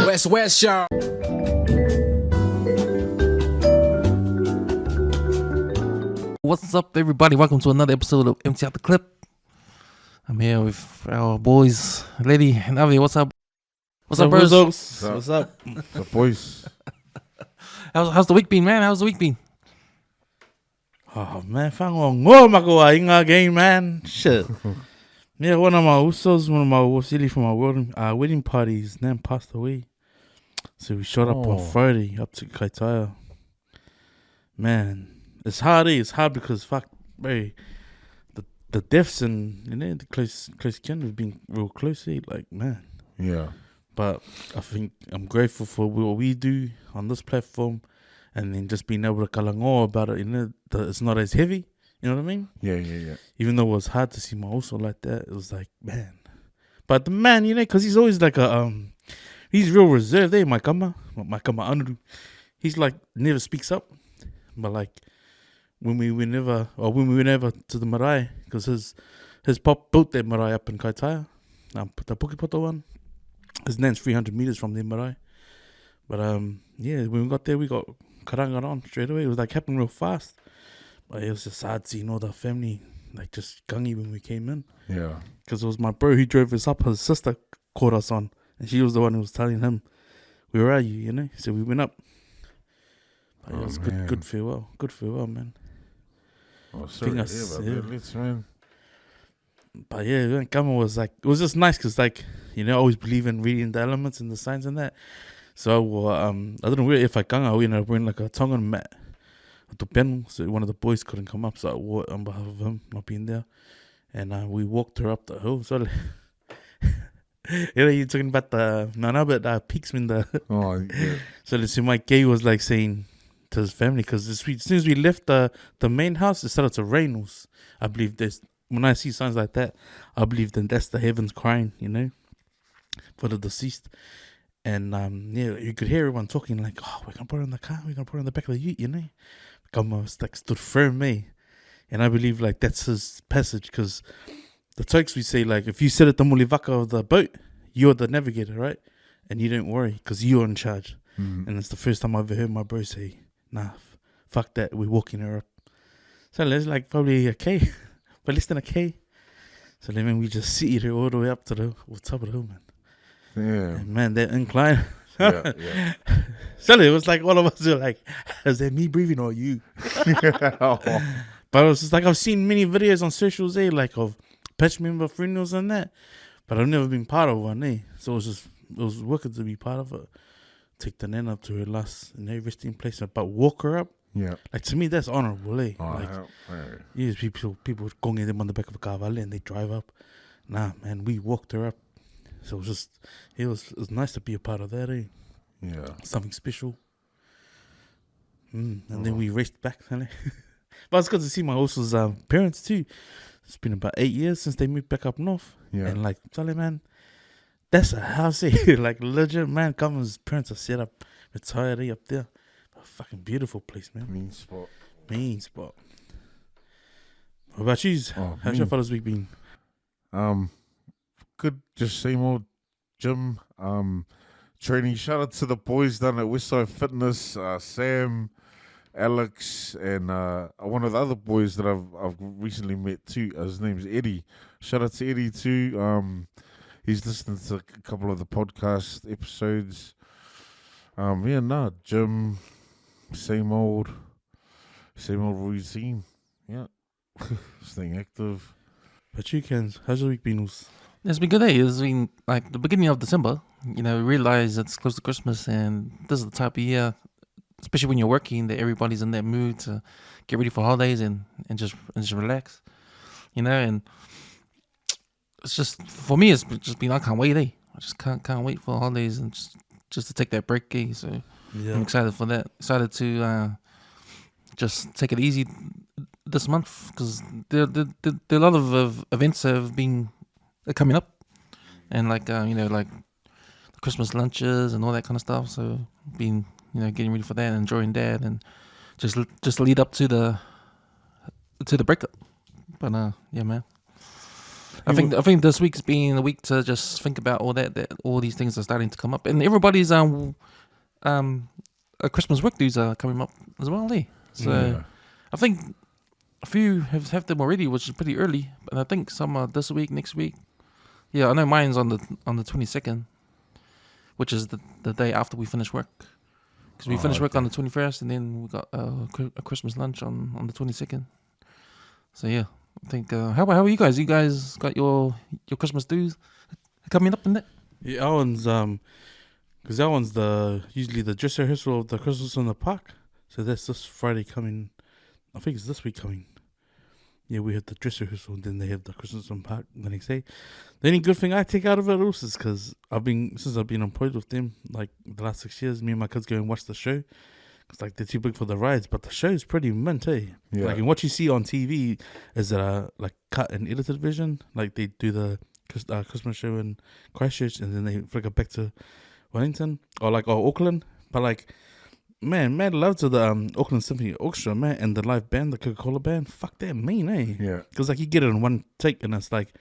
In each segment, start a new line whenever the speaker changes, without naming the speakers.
WESWES, y'all.
What's up, everybody? Welcome to another episode of Empty Out the Clip. I'm here with our boys, Lady and Avi. What's up? What's up, bros?
What's up? The boys.
How's the week been, man? How's the week been?
Oh man, whango mako inga game, man. Shit. Yeah, one of my wasili from my wedding party, his name passed away. So we showed up on Friday up to Kaitaia. Man, it's hard. It's hard because fuck, bro. The deaths and the close kin have been real close. Like, man.
Yeah.
But I think I'm grateful for what we do on this platform, and then just being able to kalangoa about it. That it's not as heavy. You know what I mean?
Yeah.
Even though it was hard to see my also like that, it was like, man. But the man, because he's always like he's real reserved. My kama anuru. He's like never speaks up. But like when we went over to the marae, because his pop built that marae up in Kaitaia, the Pukipoto one. His name's 300 meters from the marae. But when we got there, we got karanga on straight away. It was like happening real fast. But it was just sad seeing all the family like just gungy when we came in.
Yeah.
Because it was my bro who drove us up. His sister caught us on. And she was the one who was telling him, where are you, So we went up. But it was good farewell. Good farewell, man.
Oh, sorry to hear about that, man.
But yeah, Kama was like, it was just nice because like, I always believe in reading the elements and the signs and that. So I don't know if I kanga, we ended up wearing like a tongan mat. So one of the boys couldn't come up, so I wore it on behalf of him not being there. And we walked her up the hill. So you're talking about the peaks in the. Oh, yeah. So the my gay was like saying to his family, because as soon as we left the main house, it started to rain. I believe when I see signs like that, I believe then that's the heavens crying, for the deceased. And you could hear everyone talking like, oh, we're gonna put it in the car, we're gonna put it in the back of the ute, Kama was like stood firm, and I believe like that's his passage, because the Turks, we say like, if you sit at the mulivaka of the boat, you're the navigator, right? And you don't worry because you're in charge. Mm-hmm. And it's the first time I've ever heard my bro say, nah, fuck that, we're walking her up. So there's like probably a K, but less than a K. So then we just sit her all the way up to the top of the hill, man.
Yeah.
And man, that incline.
Yeah.
So it was like all of us were like, is that me breathing or you? But it was just like, I've seen many videos on socials, like of patch member funerals and that, but I've never been part of one, So it was wicked to be part of it. Take the nan up to her last resting place, but walk her up.
Yeah. Like,
to me, that's honorable,
Oh,
yes, people going in them on the back of a carvale and they drive up. Nah, man, we walked her up. So it was nice to be a part of that,
Yeah.
Something special. And then we raced back, But it's good to see my host's parents too. It's been about 8 years since they moved back up north.
Yeah.
And like, tell you, man, that's a house here. Like, legit, man, Kama's parents are set up, retired up there. A fucking beautiful place, man. Mean spot. What about you? How's your fellas week been?
Good, just same old gym, training. Shout out to the boys down at Westside Fitness, Sam, Alex, and one of the other boys that I've recently met too. His name's Eddie. Shout out to Eddie too. He's listening to a couple of the podcast episodes. Gym, same old routine. Yeah, staying active.
But you can, how's your week been?
It's been good, It's been like the beginning of December. We realize it's close to Christmas, and this is the type of year, especially when you're working, that everybody's in that mood to get ready for holidays and just relax, And it's just, for me, it's just been, I can't wait, I just can't wait for holidays and just to take that break, So I'm excited for that. Excited to just take it easy this month, because there are a lot of events that have been coming up, and like like the Christmas lunches and all that kind of stuff. So been getting ready for that, and enjoying that, and just lead up to the breakup. But yeah, man. I think this week's been a week to just think about all that all these things are starting to come up, and everybody's Christmas work dues are coming up as well, So I think a few have them already, which is pretty early. But I think some are this week, next week. Yeah, I know mine's on the 22nd, which is the day after we finish work. Because we finish work on the 21st, and then we got a Christmas lunch on the 22nd. So yeah, I think. How are you guys? You guys got your Christmas dues coming up in that?
Yeah, that one's because that one's usually the dress rehearsal of the Christmas in the park. So that's this Friday coming. I think it's this week coming. Yeah, we have the dress rehearsal, and then they have the Christmas in the park the next day. The only good thing I take out of it also is because since I've been employed with them like the last 6 years, me and my kids go and watch the show. It's like they're too big for the rides, but the show is pretty mint, eh?
Yeah.
Like, and what you see on TV is like cut and edited version. Like they do the Christmas show in Christchurch, and then they flick it back to Wellington or Auckland. But like, man loves the Auckland Symphony Orchestra, man, and the live band, the Coca-Cola band. Fuck, they're mean, eh?
Yeah.
Because like you get it in one take, and it's like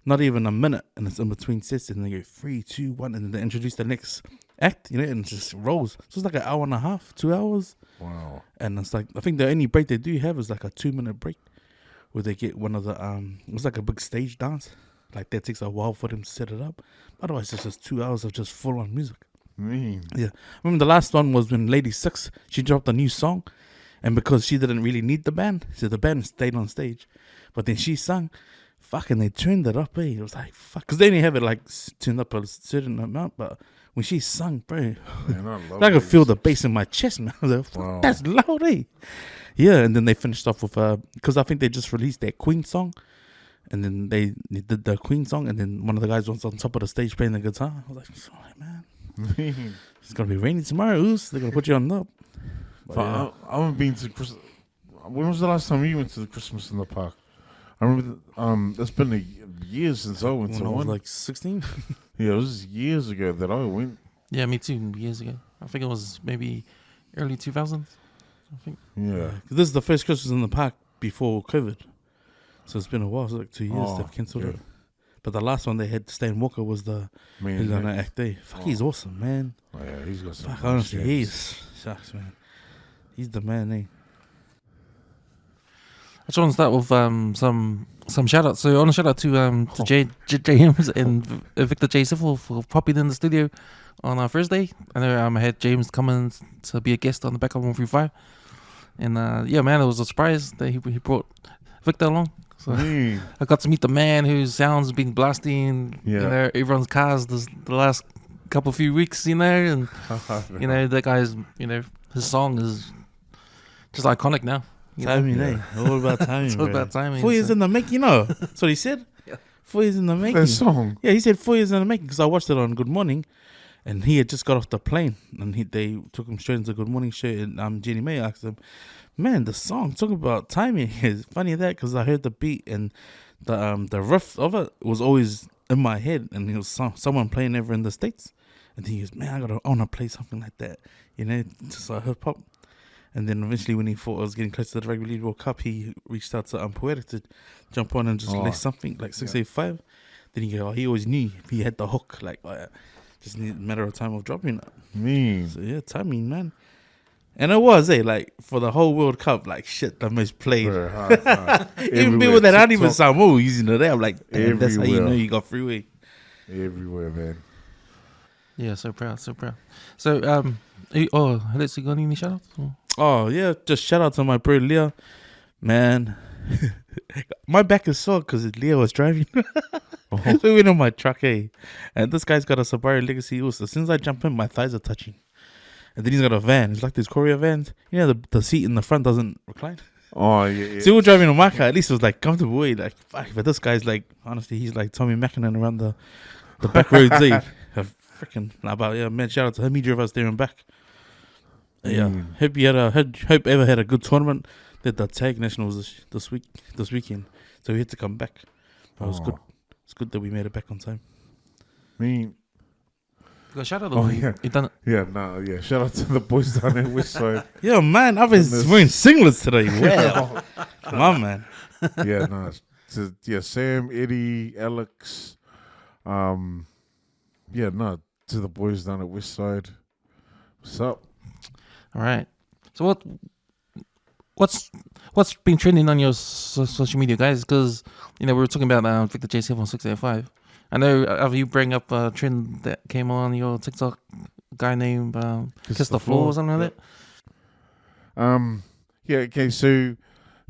not even a minute, and it's in between sets, and they go 3, 2, 1, and then they introduce the next act, and it just rolls. So it's like an hour and a half, 2 hours.
Wow.
And it's like, I think the only break they do have is like a 2-minute break where they get one of the it's like a big stage dance. Like that takes a while for them to set it up. Otherwise it's just 2 hours of just full on music. Yeah. I remember the last one was when Lady Six, she dropped a new song, and because she didn't really need the band, so the band stayed on stage, but then she sung, fucking they turned it up, eh? It was like, fuck, because they only have it like turned up a certain amount, but when she sung, bro,
Man,
I could feel the bass in my chest, man. I was like,
Wow.
That's loud, eh? Yeah, and then they finished off with because I think they just released that Queen song, and then they did the Queen song, and then one of the guys was on top of the stage playing the guitar. I was like, sorry, man, it's gonna be rainy tomorrow. Oos. They're gonna put you on up.
I haven't been to Christmas. When was the last time you went to the Christmas in the park? I remember. It's been years since I went
When
to
I was
one.
like 16.
Yeah, it was years ago that I went.
Yeah, me too. Years ago, I think it was maybe early 2000s. I think.
Yeah.
This is the first Christmas in the park before COVID, so it's been a while. It's like 2 years they've cancelled it. But the last one they had, Stan Walker, was the act day. Fuck, he's awesome, man.
Oh, yeah, he's got some.
Fuck, honestly, shucks, man. He's the man, eh?
I just want to start with some shout outs. So I want to shout out to James and Victor J. Siffel for popping in the studio on our Thursday. I know I had James coming to be a guest on the back of 135. And yeah, man, it was a surprise that he brought Victor along. So I got to meet the man whose sound's been blasting everyone's cars the last few weeks, and that guy's, his song is just iconic now.
Timing, eh? All about timing.
It's all about timing.
4 years in the making, That's what he said. 4 years in the making.
That song.
Yeah, he said 4 years in the making because I watched it on Good Morning, and he had just got off the plane, and they took him straight into Good Morning show, and Jenny May asked him, man, the song talking about timing is funny that because I heard the beat and the riff of it was always in my head, and it was someone playing over in the States, and he goes, man, I want to play something like that, just like hip hop. And then eventually, when he thought I was getting close to the Rugby League World Cup, he reached out to Poetic to jump on and just lay something like 685. Then he always knew if he had the hook, just need a matter of time of dropping it. So yeah, timing, man. And it was, like for the whole World Cup, the most played. Even people that aren't even Samoa using it, I'm like, damn, that's how you know you got freeway.
Everywhere, man.
Yeah, so proud. So, let's see, got any shout outs?
Oh, yeah, just shout out to my bro Leah. Man, my back is sore because Leah was driving. We went on my truck, and this guy's got a Subaru Legacy also. As soon as I jump in, my thighs are touching. And then he's got a van. It's like these Korea vans. The seat in the front doesn't recline.
Oh, yeah.
So we were driving a Maka. At least it was comfortable way. Fuck, but this guy's honestly, he's like Tommy Mackinnon around the back roads. Freaking man, shout out to him. He drove us there and back. Yeah, hope ever had a good tournament. Did the tag nationals this weekend, so we had to come back. But it was good. It's good that we made it back on time.
You got shout out. You done it.
Yeah. Shout out to the boys down at Westside.
Yeah, man, I've been wearing singlets today. Wow, come on, man.
Yeah, no, Sam, Eddie, Alex, to the boys down at Westside. What's up?
All right. So what's been trending on your social media, guys? Because we were talking about Victor J7685. I know you bring up a trend that came on your TikTok, guy named Kiss the Floor or something like
that. Okay. So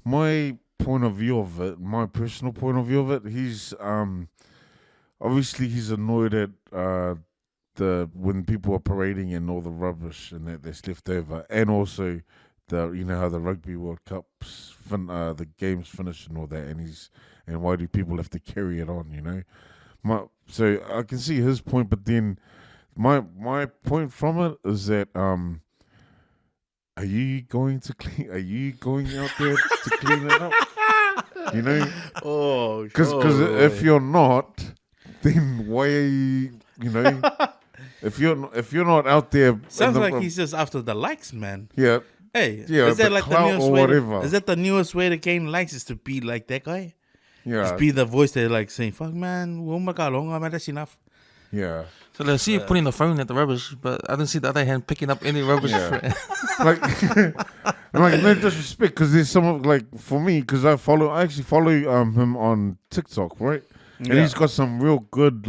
my point of view of it, my personal point of view of it, he's obviously he's annoyed at when people are parading and all the rubbish and that's left over, and also how the Rugby World Cups the games finish and all that, and why do people have to carry it on, so I can see his point, but then my point from it is that are you going out there to clean it up? Because if you're not, then why are you? If you're not out there,
sounds like he's just after the likes, man.
Yeah.
Hey,
yeah,
is that like the newest way? Is that the newest way to gain likes? Is to be like that guy?
Yeah.
Just be the voice that like saying, "Fuck, man, that's enough."
Yeah.
So they see you putting the phone at the rubbish, but I don't see the other hand picking up any rubbish.
Yeah. like no disrespect, because there's some for me, because I actually follow him on TikTok, right? And he's got some real good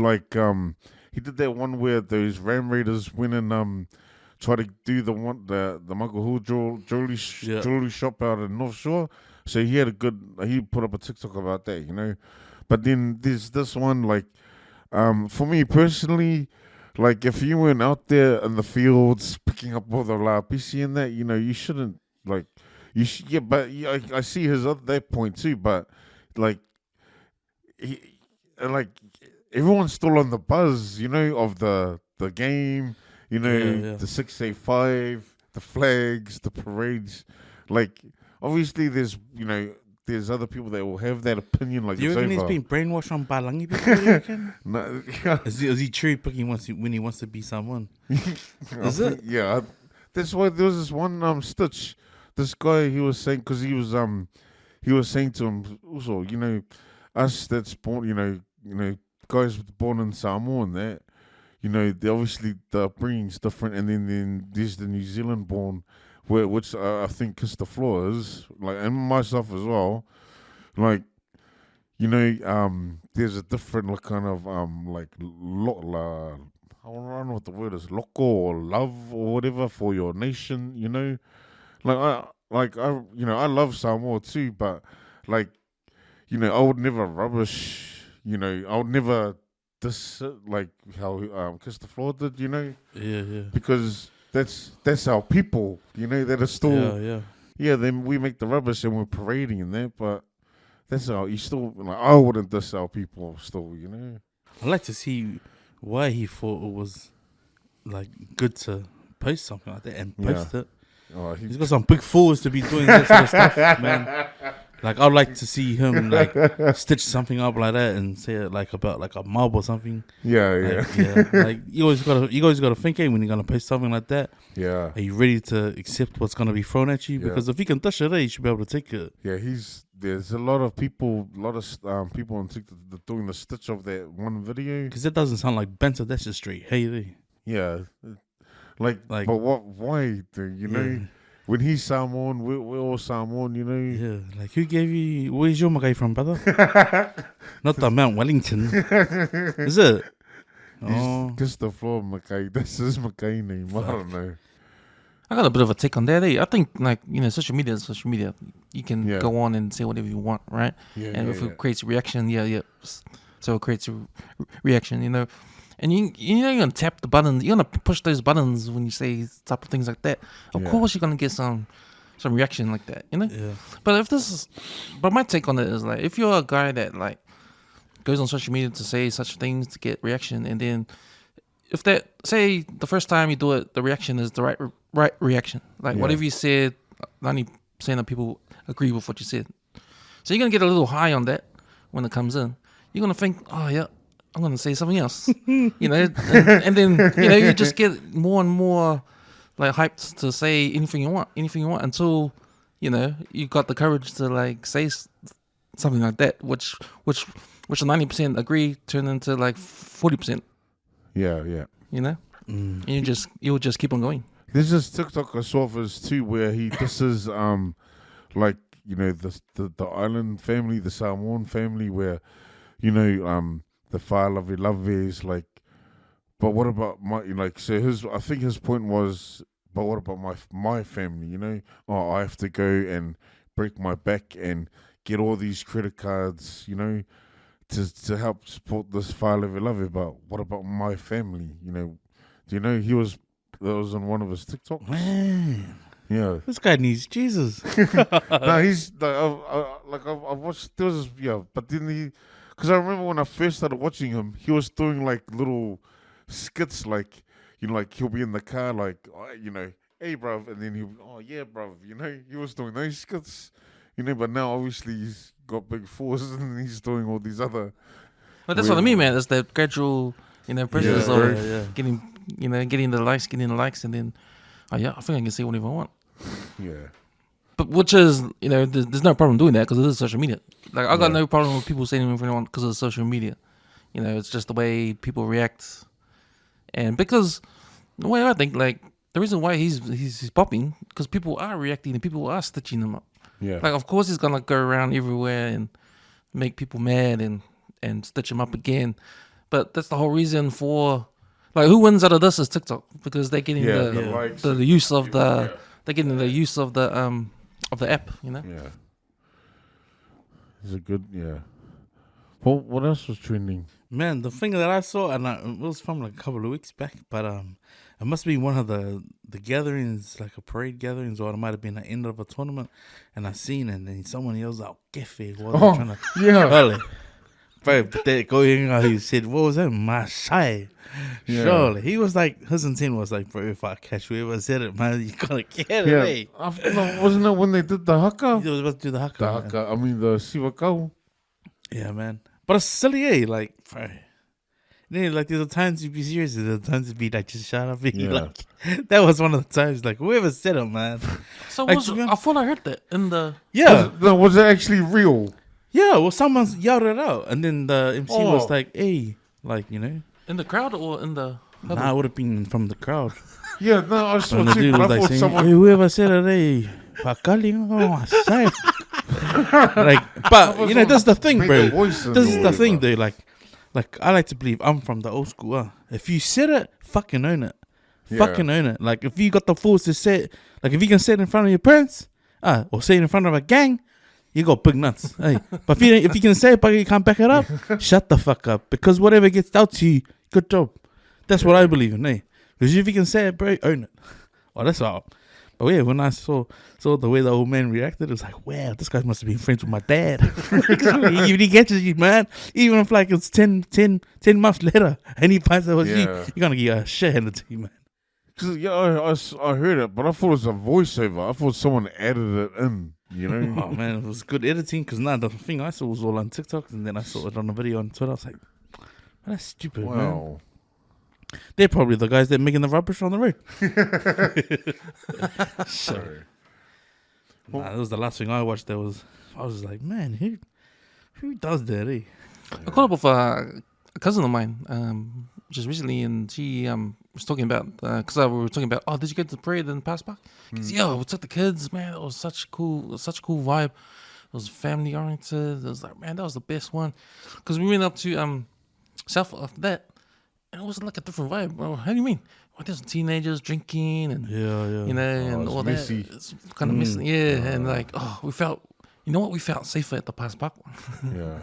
he did that one where those Ram Raiders went and try to do the Michael Hill jewelry shop out in North Shore. So he put up a TikTok about that, But then there's this one for me personally, if you weren't out there in the fields picking up all the lapisi and that, you shouldn't but I see that point too, but everyone's still on the buzz, of the game, the 685, the flags, the parades. Obviously there's other people that will have that opinion.
You reckon he's been brainwashed on Balangi before, you reckon?
No,
is he cherry picking when he wants to be someone? Is it?
Yeah. That's why there was this one Stitch. This guy, he was saying, because he was saying to him also, us that's born, guys born in Samoa and that, they obviously the upbringing's different, and then there's the New Zealand born, which I think Kiss the Floor is, and myself as well, there's a different kind of I don't know what the word is, loco or love or whatever for your nation, I love Samoa too, but I would never rubbish, I would never how Kiss the Floor did,
Yeah.
because that's our people, that are still then we make the rubbish and we're parading in that, but that's how you still I wouldn't diss our people still,
I'd like to see why he thought it was good to post something like that and post it.
Oh,
he's got some big fools to be doing that sort of stuff, man. I'd like to see him stitch something up like that and say it about a mob or something.
Yeah.
You always gotta think, when you're gonna post something like that.
Yeah.
Are you ready to accept what's gonna be thrown at you? Because if you can touch it, you should be able to take it.
Yeah, there's a lot of people on TikTok doing the stitch of that one video.
Because that doesn't sound like banter. That's just straight hey.
Yeah. But why? When he's Samoan, we're all Samoan,
Yeah, who gave you... Where's your makai from, brother? Not the Mount Wellington. Is it?
Kiss the Floor makai. That's his makai name. Fuck. I don't know.
I got a bit of a take on that. I think, social media is social media. You can go on and say whatever you want, right?
Yeah,
and if it creates a reaction, so it creates a reaction, And you're going to tap the buttons. You're going to push those buttons when you say type of things like that. Of course, you're going to get some reaction like that,
Yeah.
But my take on it is if you're a guy that goes on social media to say such things to get reaction, and then if that say the first time you do it, the reaction is the right reaction. Whatever you said, 90% of people agree with what you said. So you're going to get a little high on that when it comes in. You're going to think, oh yeah, I'm going to say something else, and then, you just get more and more hyped to say anything you want until, you got the courage to say something like that, which 90% agree turned into like 40%.
Yeah, yeah.
You know, and you'll just keep on going.
There's this TikTok I saw of his too, where this is like the island family, the Samoan family, where the whālawe love is like, but what about my so I think his point was, but what about my family? I have to go and break my back and get all these credit cards, to help support this whālawe love. But what about my family? Do you know that was on one of his TikToks?
Man,
yeah,
this guy needs Jesus.
No, he's I've watched. There was but then because I remember when I first started watching him, he was doing like little skits, like he'll be in the car, like hey bruv, and then he'll yeah bruv, he was doing those skits, but now obviously he's got big forces and he's doing all these other.
But that's what I mean, man. It's that gradual, process of getting the likes, and then I think I can say whatever I want.
Yeah.
But which is, there's no problem doing that because it is social media. Like, I got no problem with people saying anything they want because of social media. It's just the way people react. And because the way I think, like, the reason why he's popping, because people are reacting and people are stitching him up.
Yeah.
Like, of course he's going to go around everywhere and make people mad and stitch him up again. But that's the whole reason for, like, who wins out of this is TikTok, because they're getting the use of the, they're getting the use of the app,
Yeah. It's a good, Well, what else was trending?
Man, the thing that I saw, and it was from like a couple of weeks back, but it must be one of the gatherings, like a parade gatherings, or it might have been the end of a tournament, and I seen it, and then someone yells out, "Kefe," while they're trying to,
yeah.
Bro, going out, he said, what was that? Masai.
Yeah.
Surely. He was like, his intent was like, bro, if I catch whoever said it, man, you gotta get it,
No, wasn't it when they did the haka?
He was about to do the haka.
The haka, I mean the siwakau.
Yeah, man. But it's silly, like, bro. Then, like, there's a times to be serious, there's a times to be like, just shut up. Like, that was one of the times, like, whoever said it, man.
So
like,
I thought I heard that in the...
Yeah.
Was it actually real?
Yeah, well, someone yelled it out, and then the MC was like, hey, like,
In the crowd or in the...
Nah, it would have been from the crowd.
Yeah, no, I saw
the dude was like saying,
someone...
hey, whoever said it, hey, Pakali, like, but, that's the thing, bro. This is the thing, dude, like, I like to believe I'm from the old school. If you said it, fucking own it. Fucking own it. Like, if you got the force to say it, like, if you can say it in front of your parents, or say it in front of a gang, you got big nuts. Hey. But if you can say it but you can't back it up, shut the fuck up. Because whatever gets out to you, good job. That's what I believe in, eh? Because if you can say it, bro, own it. Oh, that's all. But yeah, when I saw the way the old man reacted, it was like, wow, this guy must have been friends with my dad. He catches you, man. Even if like it's 10 months later and he finds out it was you're going to get a shit handed to you, man.
Cause, I heard it, but I thought it was a voiceover. I thought someone added it in,
Oh, man, it was good editing because the thing I saw was all on TikTok and then I saw it on a video on Twitter. I was like, that's stupid, man. They're probably the guys that are making the rubbish on the road. Sorry. That was the last thing I watched. I was just like, man, who does that, eh?
I caught up with a cousin of mine just recently, and she was talking about, because we were talking about, did you get to the parade in Pass Park? Because we took the kids, man. It was such a cool vibe. It was family oriented. It was like, man, that was the best one. Because we went up to South after that, and it was like a different vibe, bro. How do you mean? Well, there's teenagers drinking and and all
messy.
that. It's kind of messy, and like, we felt. You know what? We felt safer at the Pass Park one.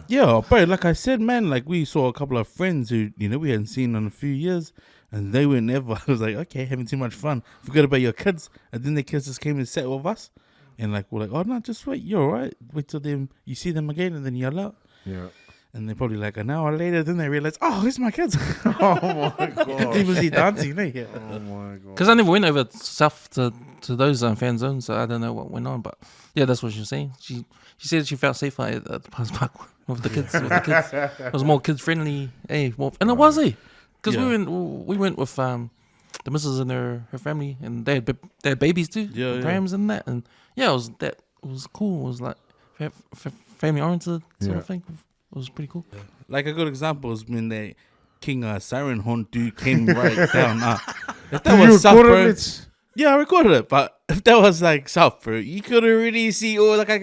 Yeah, bro. Like I said, man, like we saw a couple of friends who, we hadn't seen in a few years, and they were never. I was like, okay, having too much fun. Forgot about your kids, and then the kids just came and sat with us, and like we're like, oh no, just wait, you're alright. Wait till you see them again, and then yell out.
Yeah.
And they're probably like an hour later, then they realize, oh, it's my kids.
Oh my god.
He was dancing, eh?
Oh my god.
Because I never went over south to those fan zones, so I don't know what went on. But yeah, that's what she was saying. She said she felt safer at the Pass Park with the kids. It was more kid friendly, and it was, because we went with the missus and her family, and they had babies too, prams and that, and it was cool. It was like family oriented sort of thing. It was pretty cool.
Yeah. Like a good example is when the King Siren Horn dude came right down. If that was South, bro. Yeah, I recorded it, but if that was like South, bro, you could already see like man.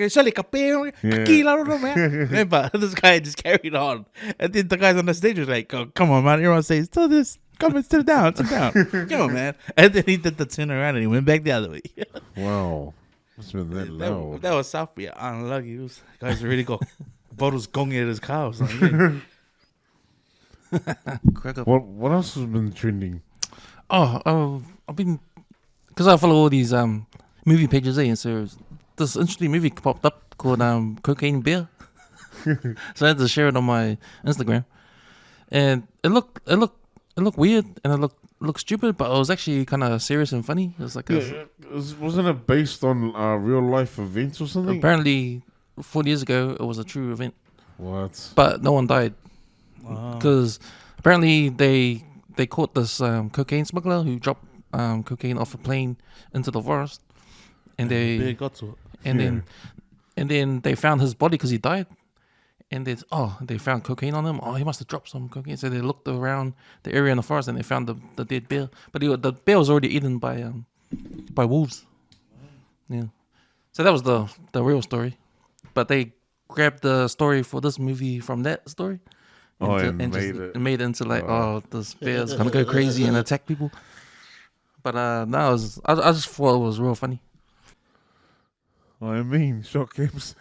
But this guy just carried on, and then the guys on the stage was like, "Oh, come on, man!" Everyone says, "Still this, come and sit down, sit down, come on, man." And then he did the turn around and he went back the other way.
Wow, must have been that loud.
That was South, yeah, unlucky. Guys already got bottles gonging at his car or something.
What else has been trending?
I've been, because I follow all these movie pages, and so this interesting movie popped up called Cocaine Bear. So I had to share it on my Instagram, and it looked weird and it looked stupid, but it was actually kind of serious and funny. It was like
wasn't it based on real life events or something?
Apparently, 40 years ago, it was a true event.
What?
But no one died because apparently they caught this cocaine smuggler who dropped cocaine off a plane into the forest, and they
got to it.
And then they found his body because he died, and they found cocaine on him. Oh, he must have dropped some cocaine. So they looked around the area in the forest and they found the dead bear, but the bear was already eaten by wolves. Yeah, so that was the real story, but they grabbed the story for this movie from that story. And made it into like, this bear's gonna go crazy and attack people. But I just thought it was real funny.
I mean, shock games.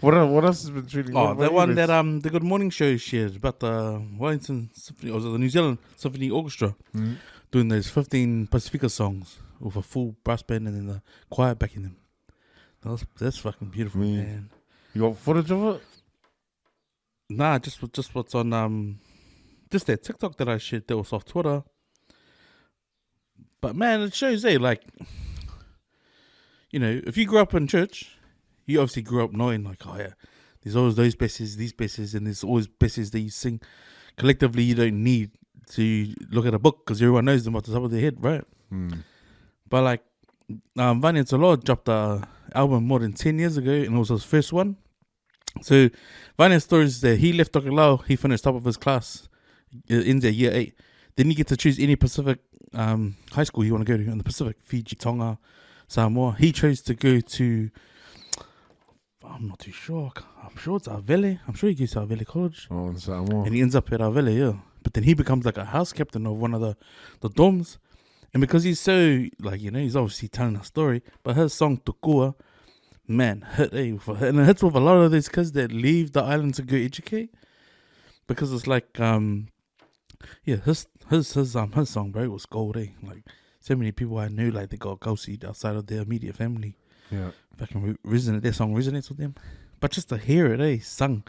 What else has been trending?
The one that the Good Morning Show shared about the Wellington Symphony, or the New Zealand Symphony Orchestra doing those 15 Pacifica songs with a full brass band and then the choir backing them. That's fucking beautiful, man.
You got footage of it?
Nah, just what's on just that TikTok that I shared that was off Twitter. But man, it shows like, if you grew up in church, you obviously grew up knowing like, oh yeah, there's always those basses, these basses, and there's always basses that you sing collectively. You don't need to look at a book because everyone knows them off the top of their head, right? But like, Vanya Tolo dropped an album more than 10 years ago, and it was his first one. So Vanya's story is that he left Tokelau, he finished top of his class, ends at year 8. Then you get to choose any Pacific high school you want to go to in the Pacific, Fiji, Tonga, Samoa. He chose to go to, I'm not too sure. I'm sure it's Avele. I'm sure he goes to Avele College.
Oh, in Samoa.
And he ends up at Avele, yeah. But then he becomes like a house captain of one of the dorms. And because he's so, like, he's obviously telling a story, but his song Tukua, man, hit, and it hits with a lot of these kids that leave the island to go educate. Because it's like, his song, bro, was gold, Like, so many people I knew, like, they got ghosted outside of their immediate family.
Yeah.
Fucking their song resonates with them. But just to hear it, sung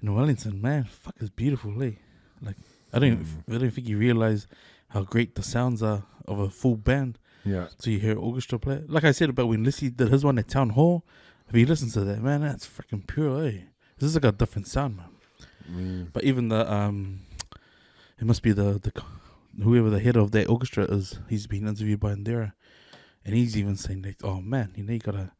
in Wellington, man, fuck, it's beautiful, Like, I don't think you realize how great the sounds are of a full band.
Yeah.
So you hear orchestra play. Like I said about when Lissy did his one at Town Hall, if you listen to that, man, that's freaking pure, This is like a different sound, man. But even the it must be the whoever the head of that orchestra is, he's been interviewed by Indira, and he's even saying like, oh man, you gotta,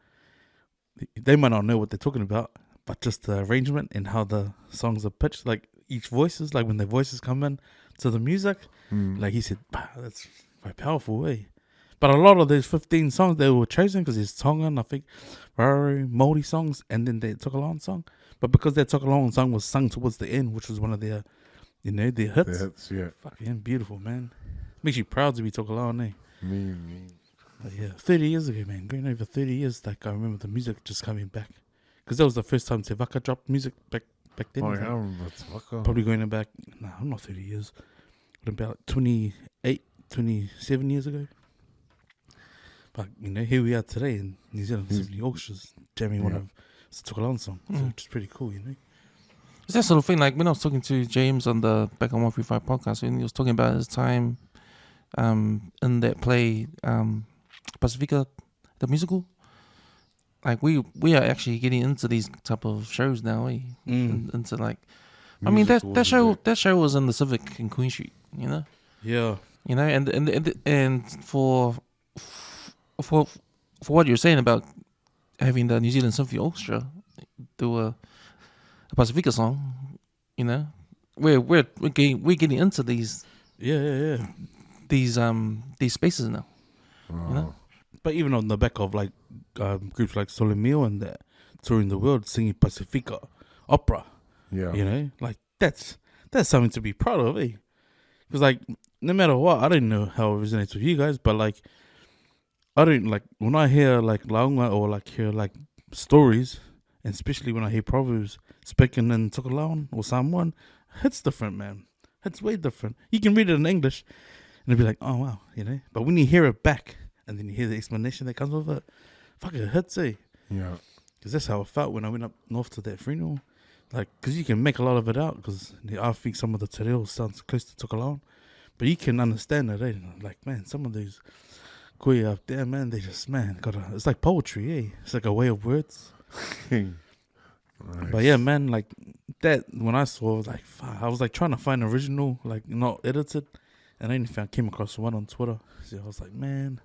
they might not know what they're talking about, but just the arrangement and how the songs are pitched, like each voices, like when their voices come in to the music, like he said, that's very powerful, But a lot of those 15 songs they were chosen because there's Tongan, I think, Maori songs, and then they took a long song. But because that took a long song was sung towards the end, which was one of their, their hits.
The hits, yeah.
Fucking beautiful, man. Makes you proud to be Tokelau,
Me.
But yeah, 30 years ago, man. Going over 30 years, like I remember the music just coming back. Because that was the first time Te Waka dropped music back then.
Oh, yeah, I remember Te Waka.
Probably going back, I'm not 30 years. About 28, 27 years ago. But, here we are today in New Zealand Symphony Orchestras jamming one of Tokelau songs, which is pretty cool,
It's that sort of thing, like when I was talking to James on the Back on 135 podcast, when he was talking about his time in that play, Pacifica, the musical. Like we are actually getting into these type of shows now, into like, I mean that show was in the Civic in Queen Street,
Yeah.
And for what you're saying about having the New Zealand Symphony Orchestra do a Pacifica song. You know, we're getting into these these spaces now. You know,
but even on the back of like groups like Solomio and that touring the world singing Pacifica opera.
Yeah,
you know, like that's something to be proud of, eh? Because like no matter what, I don't know how it resonates with you guys, but like I don't like when I hear like launga or like hear like stories, and especially when I hear proverbs spoken in Tokalauan or Samoan, it's different, man. It's way different. You can read it in English and it'll be like, oh wow, you know. But when you hear it back and then you hear the explanation that comes with it, fuck, it hits, eh?
yeah.
Because that's how I felt when I went up north to that funeral. Like, because you can make a lot of it out, because I think some of the te reo sounds close to Tokalauan. But you can understand it, eh? Like, man, some of those koe up there, man, they just, man, it's like poetry, eh? It's like a way of words.
Nice.
But yeah, man, like, that, when I saw, I was like, fuck, I was like trying to find original, like, not edited. And I only came across one on Twitter. So I was like, man,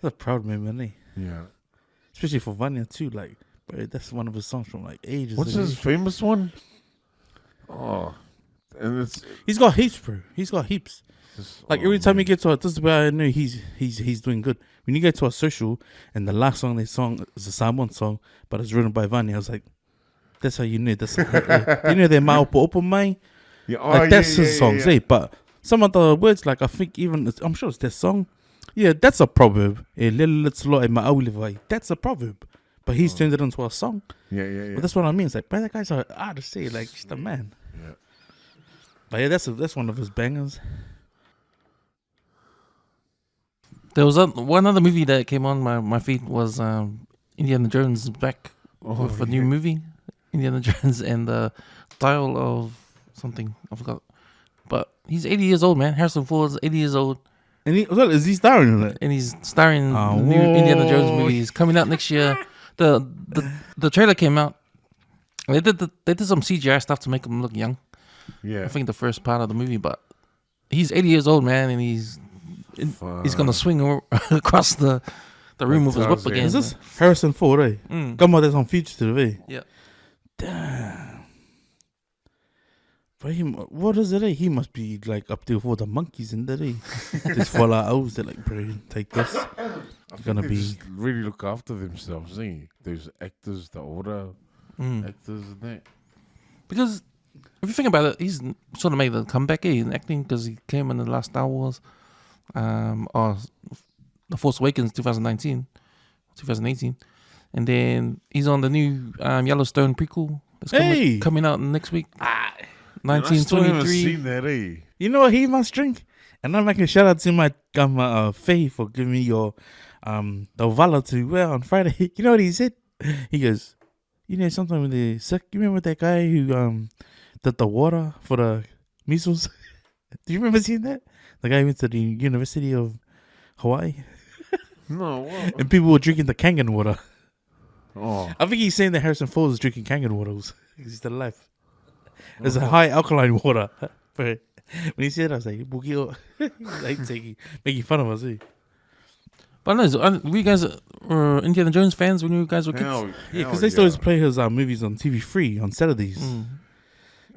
that's a proud moment, eh?
Yeah.
Especially for Vanya, too, like, bro, that's one of his songs from like ages
What's
ago.
his famous one? Oh, and
He's got heaps, bro. He's got heaps. Like every time you get to this is where I know he's doing good. When you get to a social and the last song they song is a Samoan song, but it's written by Vanya, I was like, that's how you know. That's you know their Maupo Opo Mai.
Yeah,
Like that's his songs, eh? But some of the words, like I think even I'm sure it's their song. Yeah, that's a proverb. That's a proverb. But he's turned it into a song.
Yeah.
But that's what I mean. It's like, man, that guy's an artist, eh? Like, he's the man.
Yeah.
But yeah, that's one of his bangers.
there was one other movie that came on my feed was Indiana Jones back with a new movie, Indiana Jones and the Dial of something, I forgot. But he's 80 years old, man. Harrison Ford's 80 years old.
And is he starring in it?
And he's starring in the new Indiana Jones movie. He's coming out next year. The trailer came out. They did some CGI stuff to make him look young.
Yeah.
I think the first part of the movie, but he's 80 years old, man, and he's gonna swing across the room with his whip again.
Is this Harrison Ford, eh? Come on, that's on Fugitive, eh?
Yeah.
Damn. But what is it, eh? He must be like up there with all the monkeys in there, eh? Just fall out owls, they're like, bro, take this.
It's
gonna be
just really look after themselves, eh? Those actors, the older actors and that.
Because if you think about it, he's sort of made a comeback in acting because he came in the last Star Wars, or The Force Awakens 2018, and then he's on the new Yellowstone prequel that's coming out next week. 1923.
Seen that, eh?
You know what he must drink? And I'm making a shout out to my Faye for giving me your the Vala to wear on Friday. You know what he said? He goes, you know, sometime when they're sick, you remember that guy who did the water for the measles? Do you remember seeing that? The guy went to the University of Hawaii.
No, what?
And people were drinking the Kangen water.
Oh.
I think he's saying that Harrison Ford is drinking Kangen water because he's still alive. It's a high alkaline water. But when he said that, I was like, like making fun of us, eh?
But no, were you guys Indiana Jones fans when you guys were kids?
Yeah, because they used to play his movies on TV3 on Saturdays.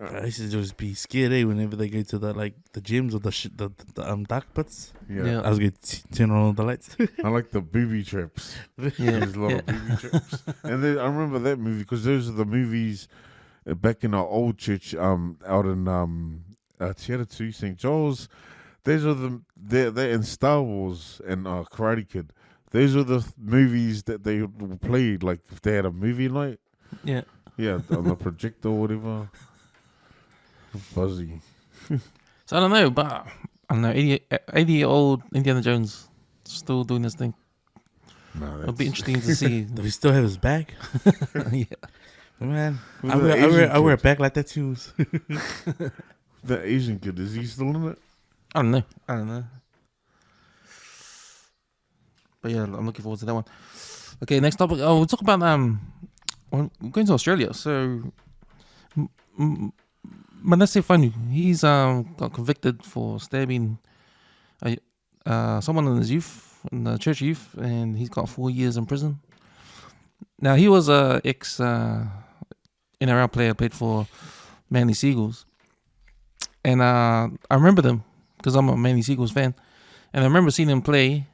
I used to just be scared, eh, whenever they go to the gyms or the dark pits.
Yeah.
I was going to turn on all the lights.
I like the booby traps.
Yeah.
There's a lot of booby traps. And then I remember that movie because those are the movies back in our old church out in Te Aratu, St. Joel's. Those are they're in Star Wars and Karate Kid. Those are the movies that they played, like if they had a movie night.
Yeah.
Yeah, on the projector or whatever. Fuzzy.
So I don't know, but I don't know, 80-year-old Indiana Jones still doing this thing.
No,
It'll be interesting to see.
Does he still have his bag?
Yeah.
Man,
With
I
the
wear a
Asian
bag like that too.
The Asian kid, is he still in it?
I don't know. But yeah, I'm looking forward to that one. Okay, next topic. Oh, we'll talk about we're going to Australia. So Manase Fainu, he's got convicted for stabbing someone in his youth, in the church youth, and he's got 4 years in prison. Now he was a ex NRL player, played for Manly Seagulls, and I remember them because I'm a Manly Seagulls fan, and I remember seeing him play.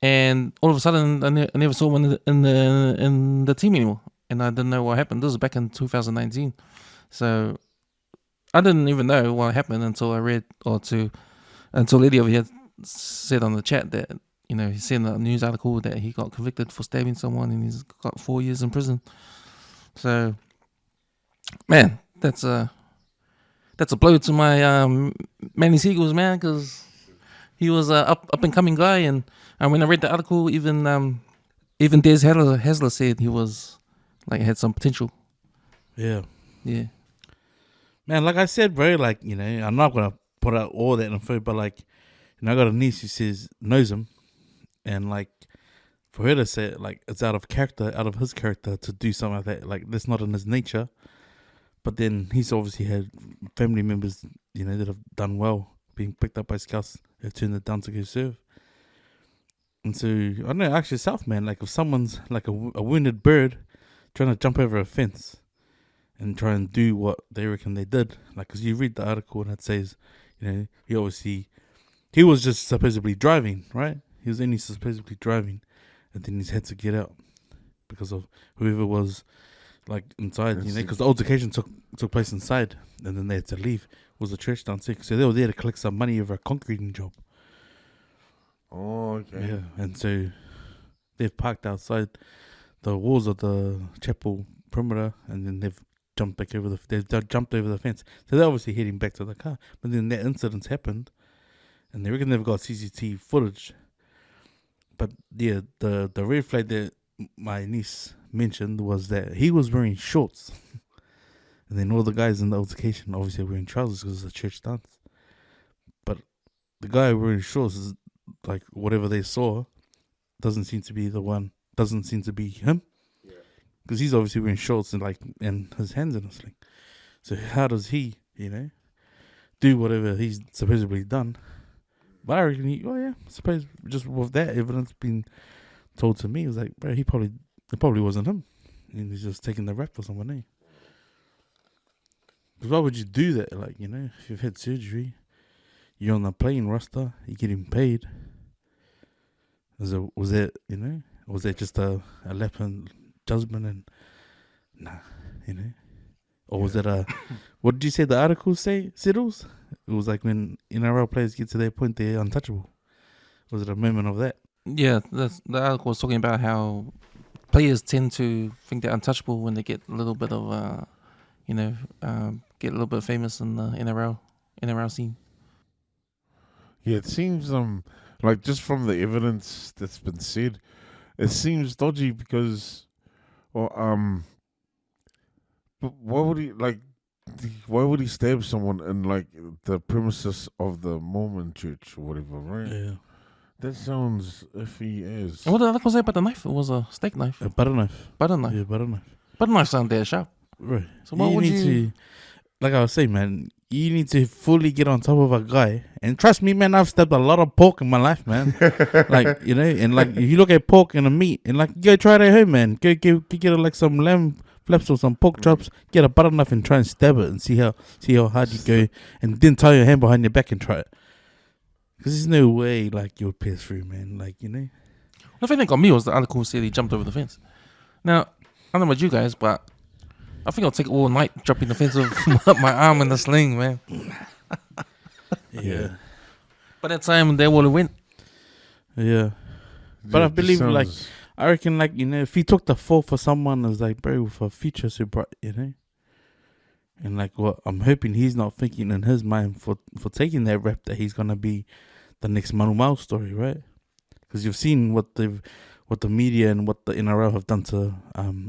And all of a sudden, I never saw him in the team anymore, and I didn't know what happened. This was back in 2019, so I didn't even know what happened until I read until Eddie over here said on the chat that he seen a news article that he got convicted for stabbing someone and he's got 4 years in prison. So, man, that's a blow to my Manly Seagulls, man, because he was a up and coming guy, and when I read the article, even Des Hasler said he was had some potential.
Yeah,
yeah,
man. Like I said, bro, I'm not gonna put out all that info, but I got a niece who knows him, and for her to say it's out of his character to do something like that, that's not in his nature. But then he's obviously had family members, that have done well, being picked up by scouts, have turned it down to go serve. And so, I don't know, actually self, man, if someone's a wounded bird trying to jump over a fence and try and do what they reckon they did, because you read the article and it says, he was just supposedly driving, right? He was only supposedly driving, and then he's had to get out because of whoever was inside, because the altercation took place inside, and then they had to leave. It was a church downstairs, so they were there to collect some money over a concreting job.
Oh, okay.
Yeah, and so they've parked outside the walls of the chapel perimeter, and then they've jumped over the fence. So they're obviously heading back to the car. But then that incident's happened, and they reckon they've got CCTV footage. But yeah, the red flag that my niece mentioned was that he was wearing shorts, and then all the guys in the altercation obviously wearing trousers because it's a church dance. But the guy wearing shorts is whatever they saw doesn't seem to be him, because he's obviously wearing shorts and his hands in a sling. So how does he do whatever he's supposedly done? But I reckon I suppose just with that evidence being told to me, it was bro, it probably wasn't him, and he's just taking the rap for someone, eh? Because why would you do that? If you've had surgery, you're on the plane roster, you're getting paid. Was that just a lap in judgment and or was it what did you say the article say, Siddles? It was when NRL players get to their point they're untouchable. Was it a moment of that?
Yeah, the article was talking about how players tend to think they're untouchable when they get a little bit of get a little bit famous in the NRL scene.
Yeah, it seems just from the evidence that's been said, it seems dodgy because, but why would he stab someone in the premises of the Mormon church or whatever, right?
Yeah,
that sounds iffy as.
And what did the article say about the knife? It was a steak knife.
A butter knife.
Butter knife.
Yeah, butter knife.
Butter knife sound dead sharp.
Right.
So why would you?
Like I was saying, man, you need to fully get on top of a guy. And trust me, man, I've stabbed a lot of pork in my life, man. And if you look at pork and a meat, and go try it at home, man. Go get some lamb flaps or some pork chops, get a butter knife and try and stab it and see how hard you go, and then tie your hand behind your back and try it. Because there's no way you'll pierce through, man.
The thing that got me was the article said he jumped over the fence. Now, I don't know about you guys, but I think I'll take all night jumping the fence with my arm in the sling, man.
Yeah.
By that time, they would have went.
Yeah. But I believe, I reckon, if he took the fall for someone, it's bro, with a future so bright, And what I'm hoping he's not thinking in his mind for taking that rap that he's gonna be the next Manu Mao story, right? Because you've seen what the media and what the NRL have done to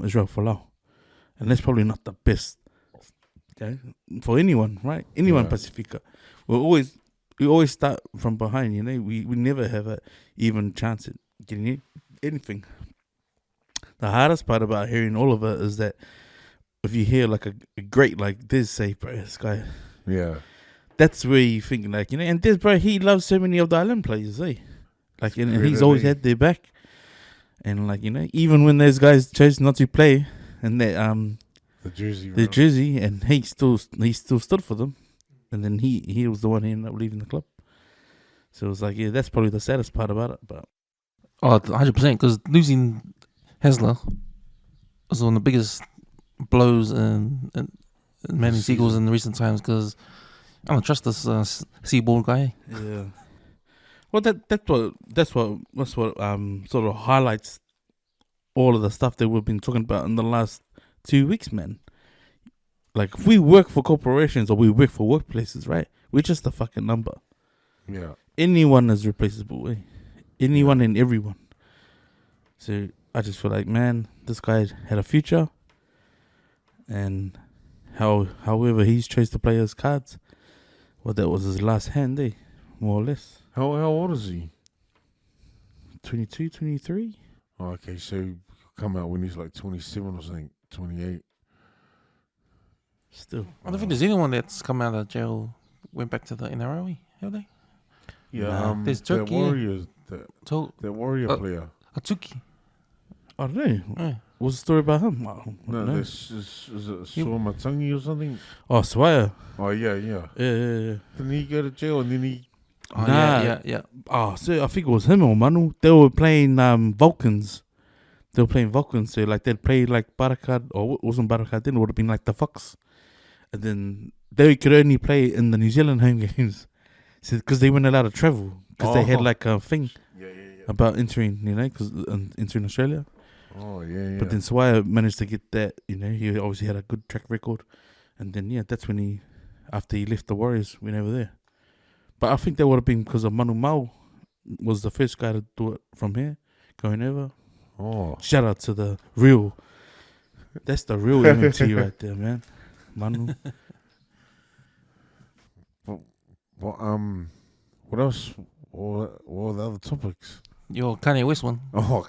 Israel Folau. And that's probably not the best, okay, for anyone, right? Anyone, Pacifica. We always start from behind, We never have an even chance at getting anything. The hardest part about hearing all of it is that if you hear a great like this, say, bro, this guy, that's where you think and this, bro, he loves so many of the island players, eh? And he's always had their back. And like, you know, even when those guys chose not to play and they the jersey, and he still stood for them. And then he was the one who ended up leaving the club. So it was like, yeah, that's probably the saddest part about it. But
100%, because losing Hessler was one of the biggest blows in Man Seagulls in recent times, because I don't trust this Seaboard guy.
yeah. Well, that's what sort of highlights all of the stuff that we've been talking about in the last 2 weeks, man. Like, if we work for corporations or we work for workplaces, right? We're just a fucking number.
Yeah.
Anyone is replaceable, eh? Anyone and everyone. So I just feel like, man, this guy had a future, and however he's chose to play his cards, well, that was his last hand, eh? More or less.
How old is he?
22, 23?
Oh, okay, so he'll come out when he's like 27 or something, 28.
Still.
I don't think there's anyone that's come out of jail went back to the NRL, have they?
Yeah,
there's
that
Turkey.
Warriors, that Warrior player.
Atsuki.
I don't know.
Yeah.
What's the story about him?
No, this is it Suamatangi or something?
Oh, Swire.
Oh, yeah.
Yeah.
Didn't he go to jail and then he...
Oh,
Nah.
yeah.
Oh, so I think it was him or Manu. They were playing Vulcans. So like they'd play like Barakat, or it wasn't Barakat then, it would have been like the Fox. And then they could only play in the New Zealand home games. Because they weren't allowed to travel. Because they had like a thing about entering, you know, because entering Australia.
Oh, yeah.
But then Swire managed to get that, you know, he obviously had a good track record. And then, yeah, that's when after he left the Warriors, went over there. But I think that would have been because of Manu Mau was the first guy to do it from here, going over.
Oh.
Shout out to the real, that's the real MMT right there, man. Manu.
Well, what else? What were the other topics?
Your Kanye West one.
Oh,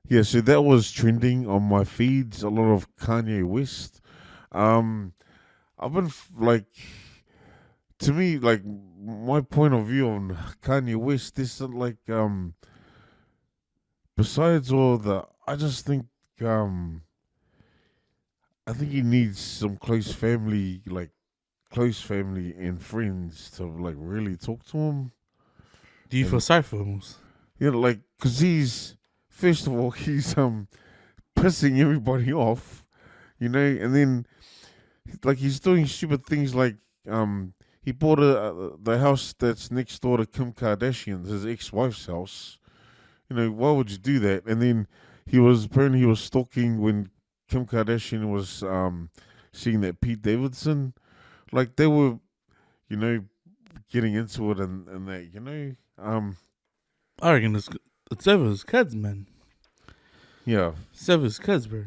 yeah. So that was trending on my feeds. A lot of Kanye West. I've been to me, like, my point of view on Kanye West. This like besides all I just think I think he needs some close family and friends to like really talk to him.
Do you feel sorry for him?
Yeah, like, cause he's first of all he's pissing everybody off, you know, and then like he's doing stupid things like he bought the house that's next door to Kim Kardashian, his ex-wife's house. You know, why would you do that? And then he was stalking when Kim Kardashian was seeing that Pete Davidson. Like, they were, you know, getting into it and that, you know.
I reckon it's over his kids, man.
Yeah.
It's over his kids, bro.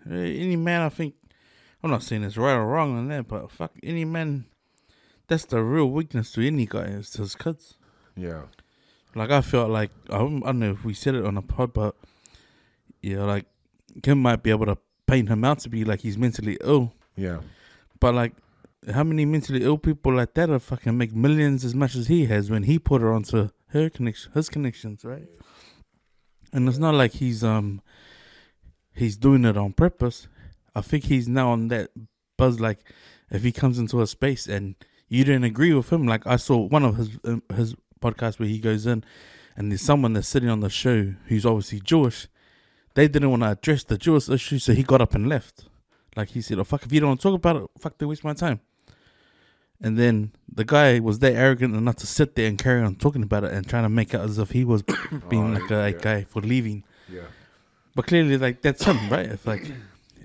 Any man, I think, I'm not saying it's right or wrong on that, but fuck, any man, that's the real weakness to any guy, is his kids.
Yeah.
Like, I felt like, I don't know if we said it on a pod, but, yeah, like, Kim might be able to paint him out to be like he's mentally ill.
Yeah.
But, like, how many mentally ill people like that are fucking make millions as much as he has when he put her onto his connections, right? And it's not like he's doing it on purpose. I think he's now on that buzz, like, if he comes into a space and you didn't agree with him, like I saw one of his podcasts where he goes in and there's someone that's sitting on the show who's obviously Jewish. They didn't want to address the Jewish issue, so he got up and left. Like, he said, oh, fuck, if you don't want to talk about it, fuck, they waste my time. And then the guy was that arrogant enough to sit there and carry on talking about it and trying to make it as if he was being a guy for leaving.
Yeah.
But clearly, like, that's him, right?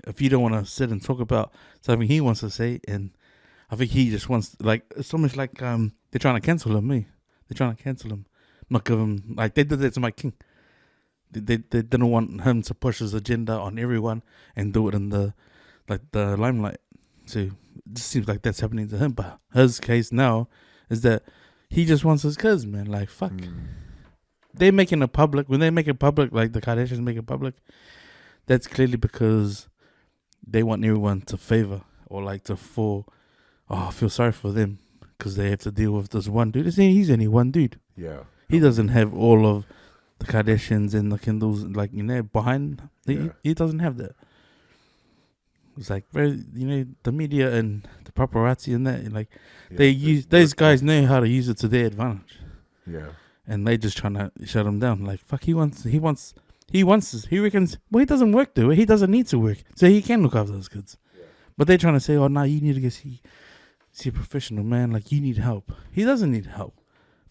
If you don't want to sit and talk about something he wants to say, and I think he just wants, like, it's almost like they're trying to cancel him, me. They're trying to cancel him. Not give him, like, they did that to my king. They didn't want him to push his agenda on everyone and do it in the limelight. So it just seems like that's happening to him. But his case now is that he just wants his kids, man. Like, fuck. They making it public. When they make it public, like the Kardashians make it public, that's clearly because they want everyone to favor or like to feel sorry for them because they have to deal with this one dude. He's only one dude.
Yeah.
He doesn't have all of the Kardashians and the Kendalls, like, behind. He doesn't have that. It's like, the media and the paparazzi and that, like, those guys know how to use it to their advantage.
Yeah.
And they just trying to shut him down. Like, fuck, he wants this. He reckons, well, he doesn't work though. He doesn't need to work. So he can look after those kids. Yeah. But they're trying to say, oh, no, you need to go see a professional, man. Like, you need help. He doesn't need help.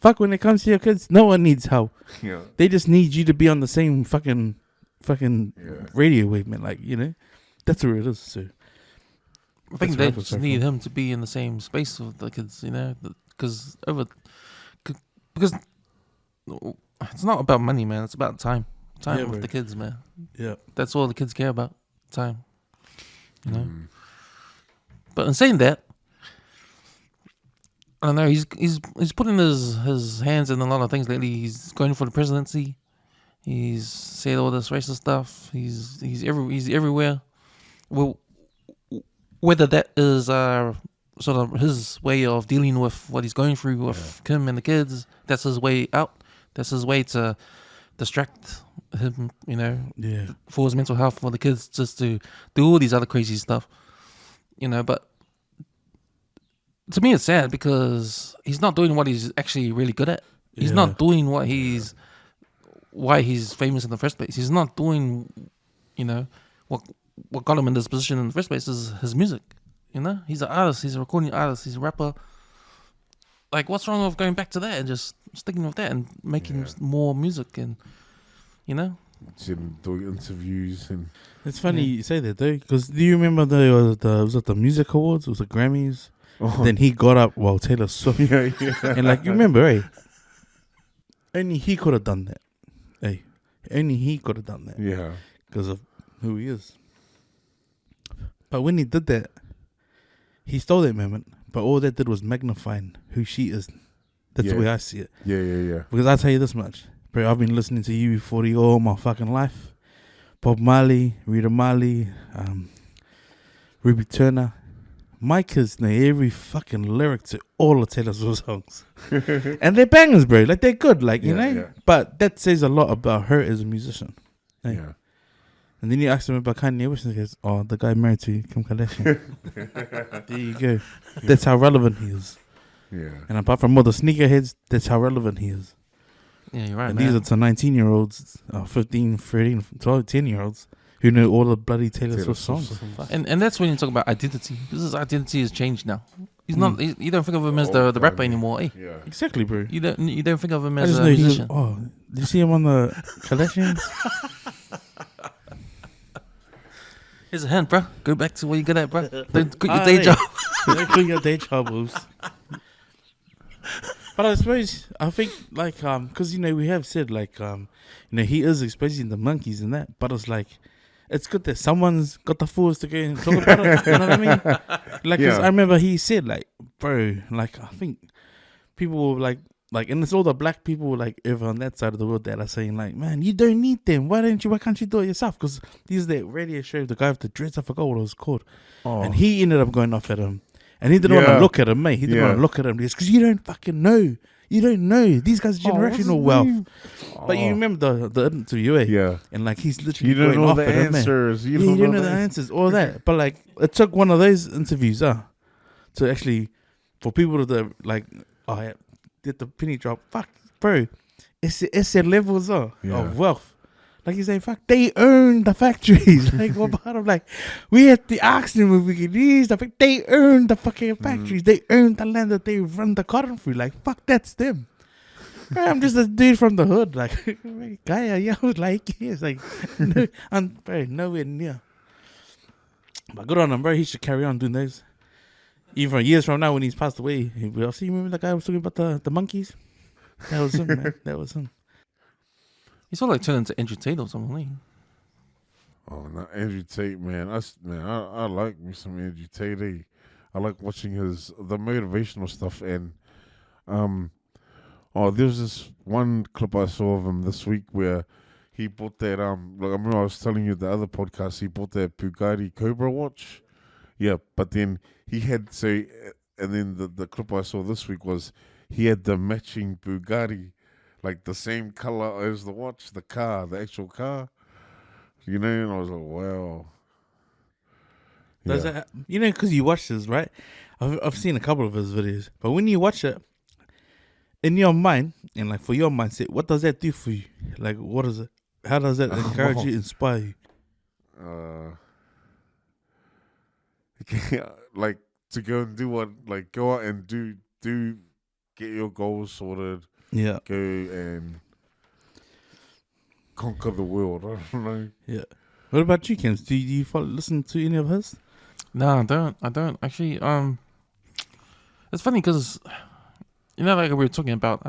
Fuck, when it comes to your kids, no one needs help.
Yeah.
They just need you to be on the same fucking radio wave, man. Like, that's where it is. So
I think they just need him to be in the same space with the kids, because it's not about money, man. It's about time with the kids, man.
Yeah,
that's all the kids care about, time. But in saying that, I don't know. He's putting his hands in a lot of things lately. He's going for the presidency. He's said all this racist stuff. He's everywhere. Well, whether that is sort of his way of dealing with what he's going through with Kim and the kids, that's his way out. That's his way to distract him, for his mental health, for the kids, just to do all these other crazy stuff, But to me, it's sad because he's not doing what he's actually really good at. He's not doing why he's famous in the first place. He's not doing, what got him in this position in the first place is his music. He's an artist. He's a recording artist. He's a rapper. Like, what's wrong with going back to that and just sticking with that and making more music and,
doing interviews and.
It's funny you say that though, because do you remember the music awards? It was the Grammys. Oh. Then he got up while Taylor Swift. And like, you remember, only he could have done that. Only he could have done that.
Yeah.
Because of who he is. But when he did that, he stole that moment. But all that did was magnifying who she is. That's the way I see it.
Yeah.
Because I'll tell you this much. Bro, I've been listening to UB40 all my fucking life. Bob Marley, Rita Marley, Ruby Turner. My kids know every fucking lyric to all of Taylor Swift songs. And they're bangers, bro. Like, they're good, Yeah. But that says a lot about her as a musician.
Yeah.
And then you ask him about Kanye West, and he goes, oh, the guy married to Kim Kardashian. There you go. That's how relevant he is.
Yeah.
And apart from all the sneakerheads, that's how relevant he is.
Yeah, you're right,
and
man.
these are to 19-year-olds, 15, 13, 12, 10-year-olds who know all the bloody Taylor Swift songs.
And that's when you talk about identity. Because his identity has changed now. He's not. You don't think of him as the rapper anymore, eh?
Yeah.
Exactly, bro.
You don't think of him as a musician.
Did you see him on the Kardashians?
Here's a hint, bro. Go back to where you good at, bro. Don't quit your day job.
Don't quit your day job, Wolves. But I think, like, because, we have said, like, he is exposing the monkeys and that, but it's like, it's good that someone's got the fools to go and talk about it, you know what I mean? Like, cause I remember he said, like, bro, like, I think people were like, and it's all the black people, like, over on that side of the world that are saying, like, man, you don't need them. Why can't you do it yourself? Because these that radio show, the guy with the dreads, I forgot what it was called. Oh. And he ended up going off at him. And he didn't want to look at him, mate. He didn't want to look at him. Because you don't fucking know. You don't know. These guys are generational wealth. But you remember the interview, eh?
Yeah.
And, like, he's literally
you don't
going
know
off
the
at him,
answers.
You don't know the answers, all that. But, like, it took one of those interviews, to actually, for people to, like, did the penny drop. Fuck, bro. It's their levels of wealth. Like, he's saying, fuck, they own the factories. Like, what part of, like, we had to ask them if we could use the fact they own the fucking factories. They own the land that they run the cotton through. Like, fuck, that's them. I'm just a dude from the hood. Like, guy, yeah, I was like, yes, like, no, bro, nowhere near. But good on him, bro. He should carry on doing those. Even years from now, when he's passed away, he'll see. Remember the guy I was talking about the monkeys? That was him, man. That was him.
He's sort of like turning into Andrew Tate or something, like.
Oh, not Andrew Tate, man. I like me some Andrew Tate. I like watching the motivational stuff, and there's this one clip I saw of him this week where he bought that like I remember I was telling you the other podcast, he bought that Bugatti Cobra watch. Yeah, but then he had and then the clip I saw this week was he had the matching Bugatti. like the same color as the watch, the car, the actual car. You know, and I was like, wow.
Does that, because you watch this, right? I've seen a couple of his videos, but when you watch it, in your mind, and like for your mindset, what does that do for you? Like, what is it? How does that encourage you, inspire you?
Like to go and do what, like go out and do, get your goals sorted.
Yeah.
Go and conquer the world. I don't know.
Yeah. What about you, Ken? Do you listen to any of his?
No, I don't actually. It's funny because like we were talking about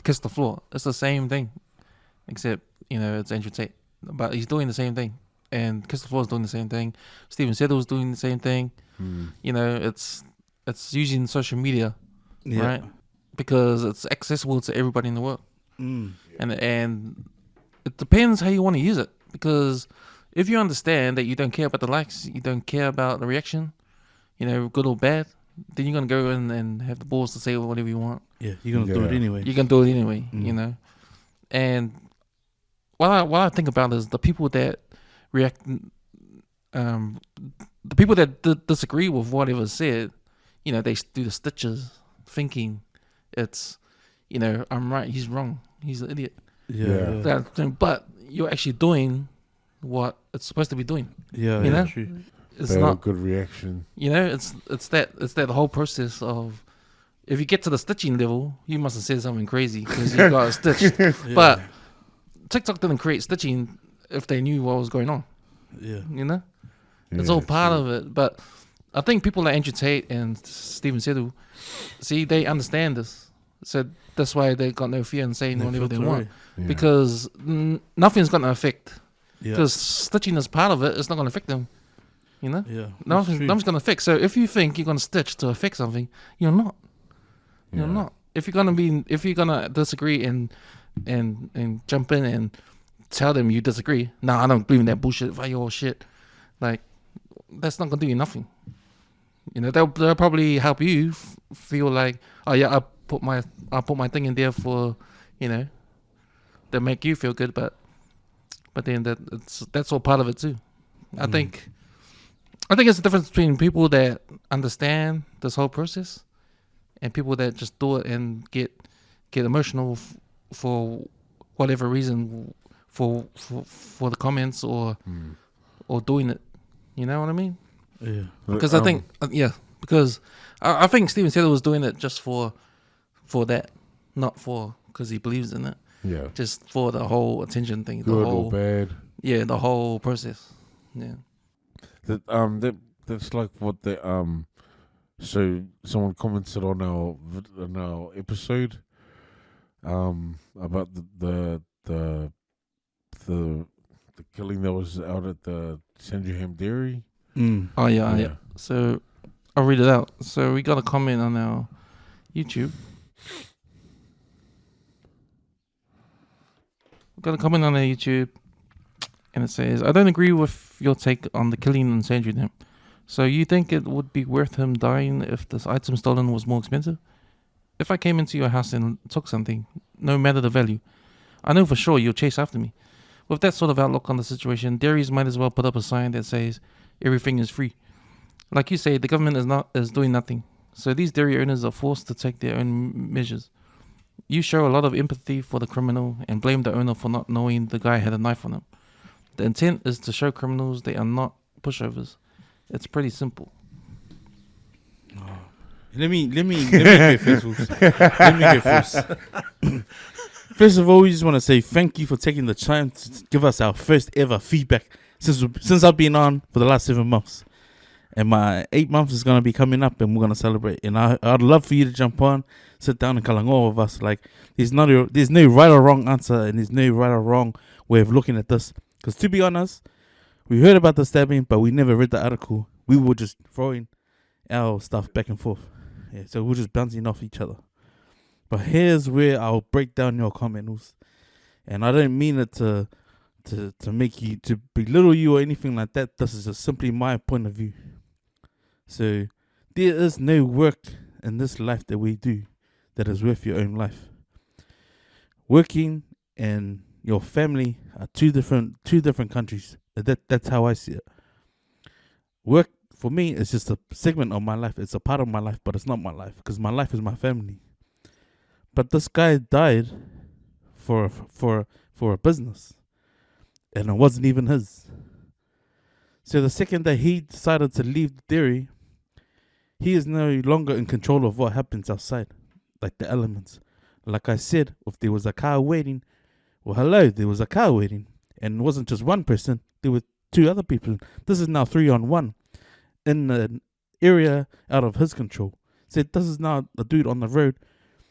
Kiss the Floor. It's the same thing, except it's Andrew Tate, but he's doing the same thing, and Kiss the Floor is doing the same thing. Steven Settle's doing the same thing. It's using social media, right? Because it's accessible to everybody in the world, and it depends how you want to use it. Because if you understand that you don't care about the likes, you don't care about the reaction, good or bad, then you're gonna go in and have the balls to say whatever you want.
Yeah, you're gonna do it anyway.
You're gonna do it anyway, And what I think about is the people that react, the people that disagree with whatever's said, they do the stitches, thinking it's, I'm right, he's wrong, he's an idiot.
Yeah.
But you're actually doing what it's supposed to be doing.
Yeah, true.
It's
they
not
have a good reaction.
It's that whole process of, if you get to the stitching level, you must have said something crazy because you got stitched.
Yeah.
But TikTok didn't create stitching if they knew what was going on.
Yeah.
It's all part of it. But I think people like Andrew Tate and Steven Settle, they understand this. So that's why they got no fear in saying whatever they want.
Yeah.
Because nothing's going to affect.
Yeah.
Because stitching is part of it. It's not going to affect them.
Yeah.
Nothing's going to affect. So if you think you're going to stitch to affect something, you're not. You're not. If you're gonna disagree and jump in and tell them you disagree, I don't believe in that bullshit. Fuck your shit. Like, that's not gonna do you nothing. They'll probably help you feel like, oh yeah, I put my thing in there for, to make you feel good, but then that's all part of it too. I think it's the difference between people that understand this whole process and people that just do it and get emotional for whatever reason, for the comments or doing it. You know what I mean?
Yeah.
Because I think because I think Steven Settler was doing it just for that, not for because he believes in it.
Yeah.
Just for the whole attention thing.
Good
the whole,
or bad.
Yeah, the whole process. Yeah.
That's like what the So someone commented on our episode about the killing that was out at the Sandringham Dairy.
Oh yeah. So I'll read it out. So we got a comment on our YouTube. Got a comment on our YouTube, and it says, "I don't agree with your take on the killing in Sandringham. So you think it would be worth him dying if this item stolen was more expensive? If I came into your house and took something, no matter the value, I know for sure you'll chase after me. With that sort of outlook on the situation, dairies might as well put up a sign that says everything is free. Like you say, the government is doing nothing. So these dairy owners are forced to take their own measures. You show a lot of empathy for the criminal and blame the owner for not knowing the guy had a knife on him. The intent is to show criminals they are not pushovers. It's pretty simple."
Let me go first. Let me go first. First of all, we just want to say thank you for taking the time to give us our first ever feedback since I've been on for the last 7 months. And my 8 months is going to be coming up and we're going to celebrate. And I'd love for you to jump on, sit down and kalango with us. Like, there's no right or wrong answer and there's no right or wrong way of looking at this. Because to be honest, we heard about the stabbing, but we never read the article. We were just throwing our stuff back and forth. Yeah, so we're just bouncing off each other. But here's where I'll break down your comments. And I don't mean it to make you, to belittle you or anything like that. This is just simply my point of view. So there is no work in this life that we do that is worth your own life. Working and your family are two different countries. That's how I see it. Work for me is just a segment of my life. It's a part of my life, but it's not my life because my life is my family. But this guy died for a business, and it wasn't even his. So the second that he decided to leave the dairy, he is no longer in control of what happens outside, like the elements. Like I said, if there was a car waiting, well, hello, there was a car waiting. And it wasn't just one person, there were two other people. This is now 3-on-1 in an area out of his control. So this is now a dude on the road.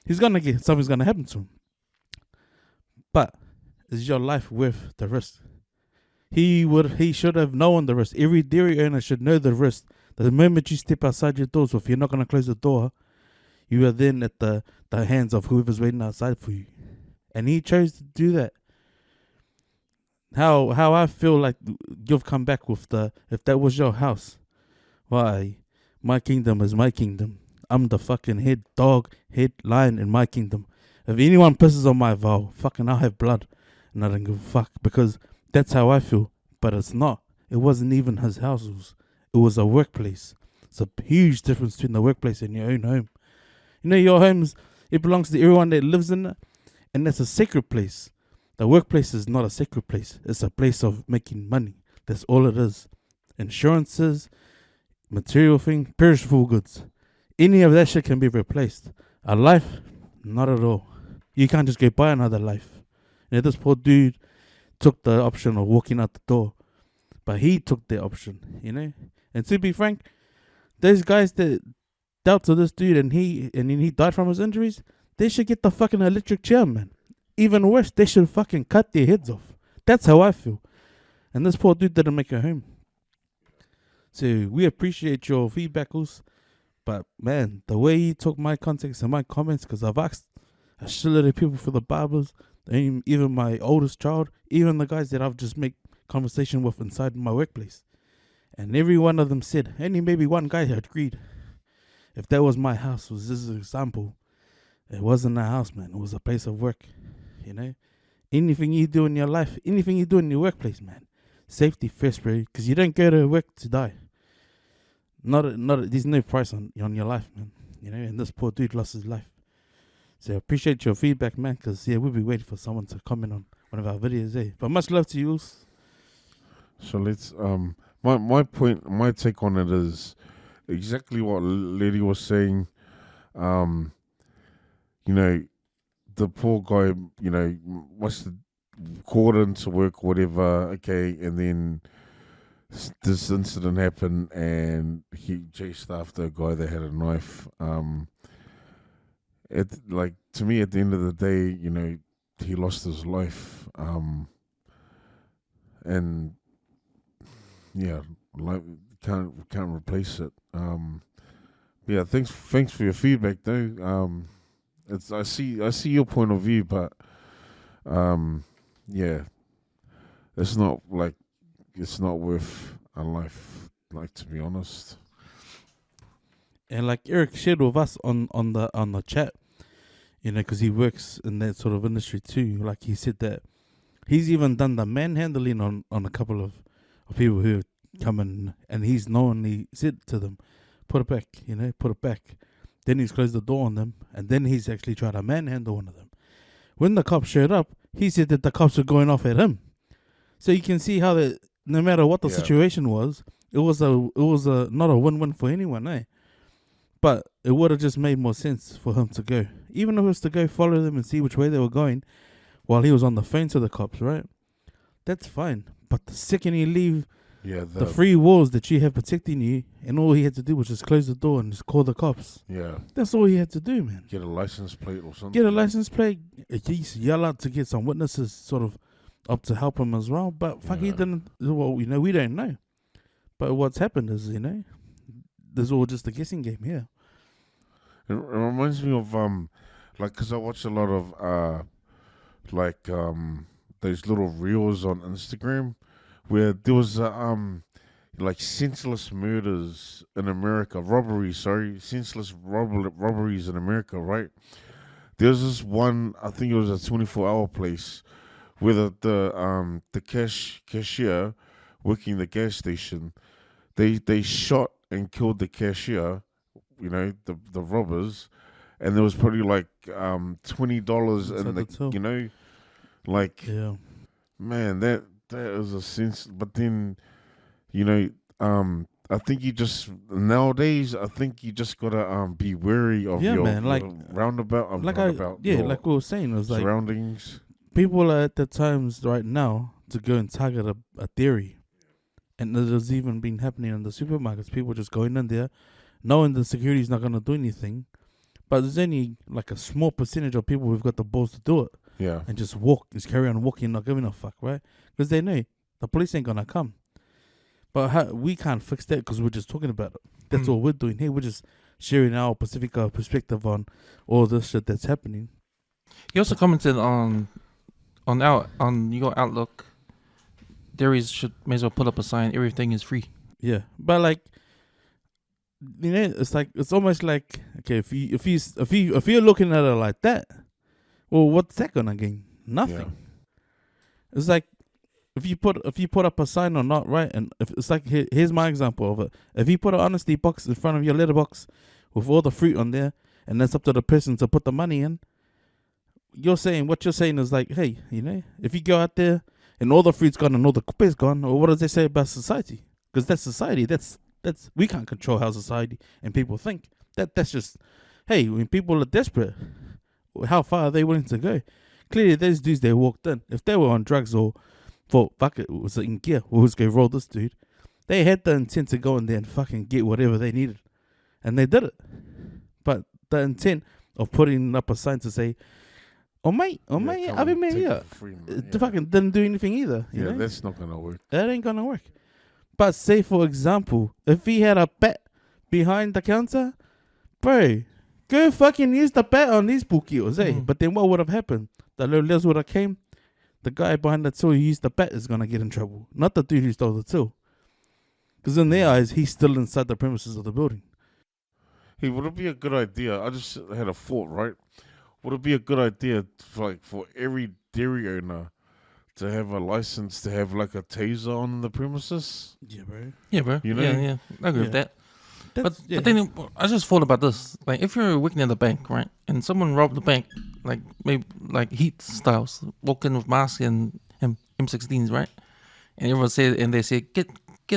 Something's gonna happen to him. But is your life worth the risk? He should have known the risk. Every dairy owner should know the risk. The moment you step outside your doors, if you're not gonna close the door, you are then at the hands of whoever's waiting outside for you. And he chose to do that. How I feel like you've come back with if that was your house, why, my kingdom is my kingdom. I'm the fucking head lion in my kingdom. If anyone pisses on my vow, fucking I'll have blood. And I don't give a fuck because that's how I feel. But it's not. It wasn't even his house. It was a workplace. It's a huge difference between the workplace and your own home. You know, your homes, it belongs to everyone that lives in it. And that's a sacred place. The workplace is not a sacred place. It's a place of making money. That's all it is. Insurances, material thing, perishable goods. Any of that shit can be replaced. A life, not at all. You can't just go buy another life. You know, this poor dude took the option of walking out the door. But he took the option, you know. And to be frank, those guys that dealt to this dude and he died from his injuries, they should get the fucking electric chair, man. Even worse, they should fucking cut their heads off. That's how I feel. And this poor dude didn't make it home. So we appreciate your feedback, Us. But man, the way you took my context and my comments, because I've asked a shitload of people for the Bibles, even my oldest child, even the guys that I've just made conversation with inside my workplace. And every one of them said, only maybe one guy had agreed. If that was my house, was this an example? It wasn't a house, man. It was a place of work. You know, anything you do in your life, anything you do in your workplace, man, safety first, bro. Because you don't go to work to die. There's no price on your life, man. You know, and this poor dude lost his life. So I appreciate your feedback, man. Because we'll be waiting for someone to comment on one of our videos, But much love to you.
So let's my take on it is exactly what Lady was saying. You know, the poor guy, you know, must have called into work, whatever, okay, and then this incident happened and he chased after a guy that had a knife. To me, at the end of the day, you know, he lost his life. And yeah, like can't replace it. Yeah, thanks for your feedback though. I see your point of view, but yeah, it's not worth a life, like, to be honest.
And like Eric shared with us on the chat, you know, because he works in that sort of industry too. Like he said that he's even done the manhandling on a couple of people who come in, and he's knowingly said to them, put it back, you know, put it back. Then he's closed the door on them, and then he's actually tried to manhandle one of them. When the cops showed up, he said that the cops were going off at him. So you can see how that no matter what the situation was, it was a not a win-win for anyone, But it would have just made more sense for him to go, even if it was to go follow them and see which way they were going, while he was on the phone to the cops, right? That's fine. But the second you leave the free walls that you have protecting you, and all he had to do was just close the door and just call the cops.
Yeah.
That's all he had to do, man.
Get a license plate or something.
Get a license plate. He's yell out to get some witnesses sort of up to help him as well. But fuck, he didn't. Well, you know, we don't know. But what's happened is, you know, there's all just a guessing game here.
It reminds me of because I watch a lot of those little reels on Instagram where there was senseless murders in America, senseless robberies in America, right? There's this one, I think it was a 24-hour place where the cashier working the gas station, they shot and killed the cashier, the robbers, and there was probably like $20 in the like
Yeah.
man, that is a sense. But then, I think you just nowadays, I think you just gotta be wary of your roundabout.
Like we were saying, it was like
surroundings.
people are at the times right now to go and target a dairy, and there's even been happening in the supermarkets. People just going in there, knowing the security's not gonna do anything, but there's only like a small percentage of people who've got the balls to do it.
Yeah.
And just carry on walking, not giving a fuck, right? Because they know the police ain't gonna come. But we can't fix that because we're just talking about it. That's all we're doing here. We're just sharing our perspective on all this shit that's happening.
He also commented on your outlook. Dairies may as well put up a sign. Everything is free.
Yeah, but like, it's almost like, okay, if you're looking at it like that, well, what's that gonna gain? Nothing. Yeah. It's like if you put up a sign or not, right? And if it's like here's my example of it. If you put an honesty box in front of your letterbox with all the fruit on there, and that's up to the person to put the money in, what you're saying is like, hey, if you go out there and all the fruit's gone and all the coupe's gone, or what does they say about society? Because that's society. That's we can't control how society and people think. That's just, hey, when people are desperate, how far are they willing to go? Clearly, those dudes they walked in, if they were on drugs or it was in gear, who was going to roll this dude, they had the intent to go in there and fucking get whatever they needed. And they did it. But the intent of putting up a sign to say, I've been here. It fucking didn't do anything either.
Yeah, that's not going to work.
That ain't going to work. But say, for example, if he had a bat behind the counter, bro, go fucking use the bat on these bookios, eh? But then what would have happened? The little would have came. The guy behind the till who used the bat is going to get in trouble. Not the dude who stole the till. Because in their eyes, he's still inside the premises of the building.
Hey, would it be a good idea? I just had a thought, right? Would it be a good idea for every dairy owner to have a license to have like a taser on the premises?
Yeah, bro.
Yeah, bro. Yeah. I agree with that. But then I just thought about this. Like, if you're working at the bank, right, and someone robbed the bank, like maybe like Heat styles, walk in with mask and M16s, right? And everyone they say, get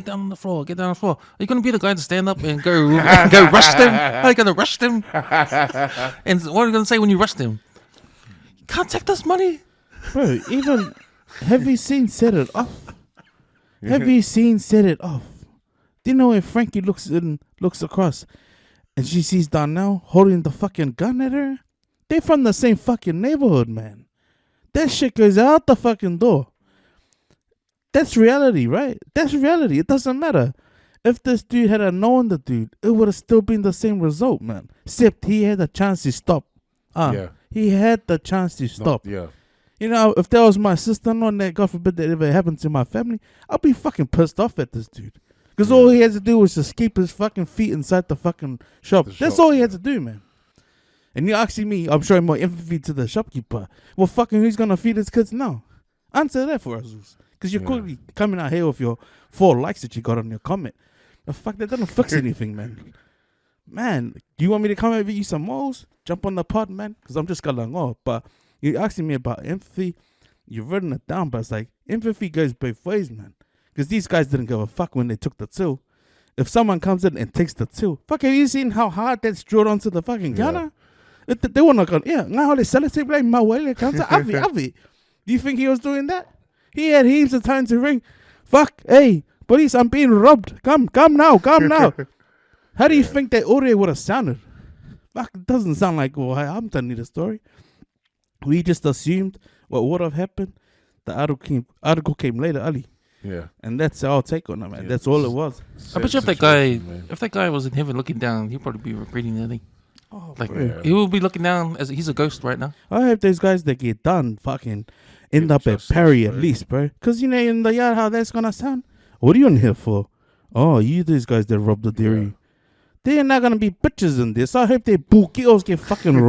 down on the floor, get down on the floor. Are you gonna be the guy to stand up and go rush them? How are you gonna rush them? And what are you gonna say when you rush them? You can't take this money,
bro. Even have you seen Set It Off? Have you seen Set It Off? Do you know when Frankie looks across and she sees Donnell holding the fucking gun at her? They from the same fucking neighborhood, man. That shit goes out the fucking door. That's reality, right? That's reality. It doesn't matter. If this dude had known the dude, it would have still been the same result, man. Except he had a chance to stop. He had the chance to stop. If that was my sister-in-law and that, God forbid that ever happened to my family, I'd be fucking pissed off at this dude. Because all he had to do was just keep his fucking feet inside the fucking shop. That's all he had to do, man. And you're asking me, I'm showing more empathy to the shopkeeper. Well, fucking who's going to feed his kids now? Answer that for us. Because you're quickly coming out here with your 4 likes that you got on your comment. The fuck, that doesn't fix anything, man. Man, do you want me to come over you some malls? Jump on the pod, man? Because I'm just going off. But you're asking me about empathy. You've written it down, but it's like, empathy goes both ways, man. Because these guys didn't give a fuck when they took the till. If someone comes in and takes the till, fuck, have you seen how hard that's drilled onto the fucking counter? They were not going, now they celebrate like my way counter. Avi. Do you think he was doing that? He had heaps of time to ring. Fuck, hey, police, I'm being robbed. Come now. How do you think that audio would have sounded? Fuck, it doesn't sound like, well, I'm telling you the story. We just assumed what would have happened. The article came later, Ali.
Yeah.
And that's our take on it, man. That's all it was.
I bet you if that guy was in heaven looking down, he'd probably be regretting it. He will be looking down as he's a ghost right now.
I hope those guys that get done fucking end up at Perry at least, bro. Because in the yard how that's gonna sound. What are you in here for? Oh, you these guys that robbed the dairy. They're not gonna be bitches in this. I hope their bukios get fucking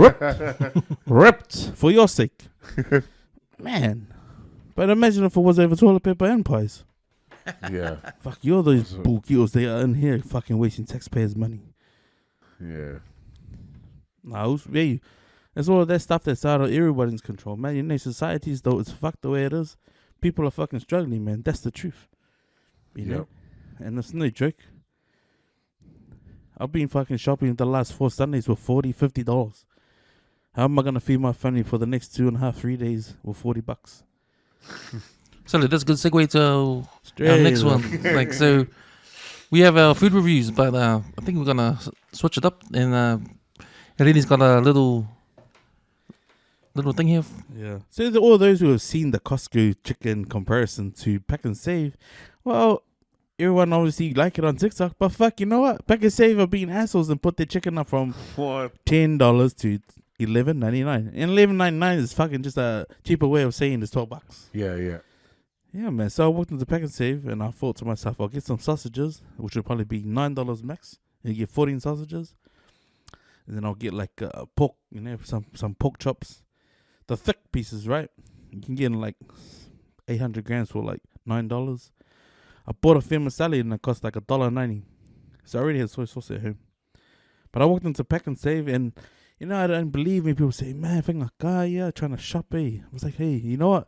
ripped for your sake, man. But imagine if it was over toilet paper and pies.
Yeah.
Fuck, you're those bukios. They are in here fucking wasting taxpayers' money.
Yeah.
No, yeah, it's all that stuff that's out of everybody's control, man. You know, societies though, it's fucked the way it is. People are fucking struggling, man. That's the truth. You know, and it's no joke. I've been fucking shopping the last 4 Sundays with $40-$50. How am I gonna feed my family for the next 2.5-3 days with $40?
So that's a good segue to
Straight
our next
up.
one. Like, so we have our food reviews, but I think we're gonna switch it up. And Rini's got a little thing here.
Yeah. So all those who have seen the Costco chicken comparison to Pack and Save, well, everyone obviously like it on TikTok, but fuck, you know what? Pack and Save are being assholes and put their chicken up from $10 to $11.99. And $11.99 is fucking just a cheaper way of saying it's $12.
Yeah.
Yeah, man. So I walked into Pack and Save and I thought to myself, I'll get some sausages, which would probably be $9 max. And you get 14 sausages. And then I'll get like pork, you know, some pork chops. The thick pieces, right? You can get in like 800 grams for like $9. I bought a famous salad and it cost like $1.90. So I already had soy sauce at home. But I walked into Pack and Save and, you know, I don't believe me. People say, man, I think like, yeah, trying to shop, eh? I was like, hey, you know what?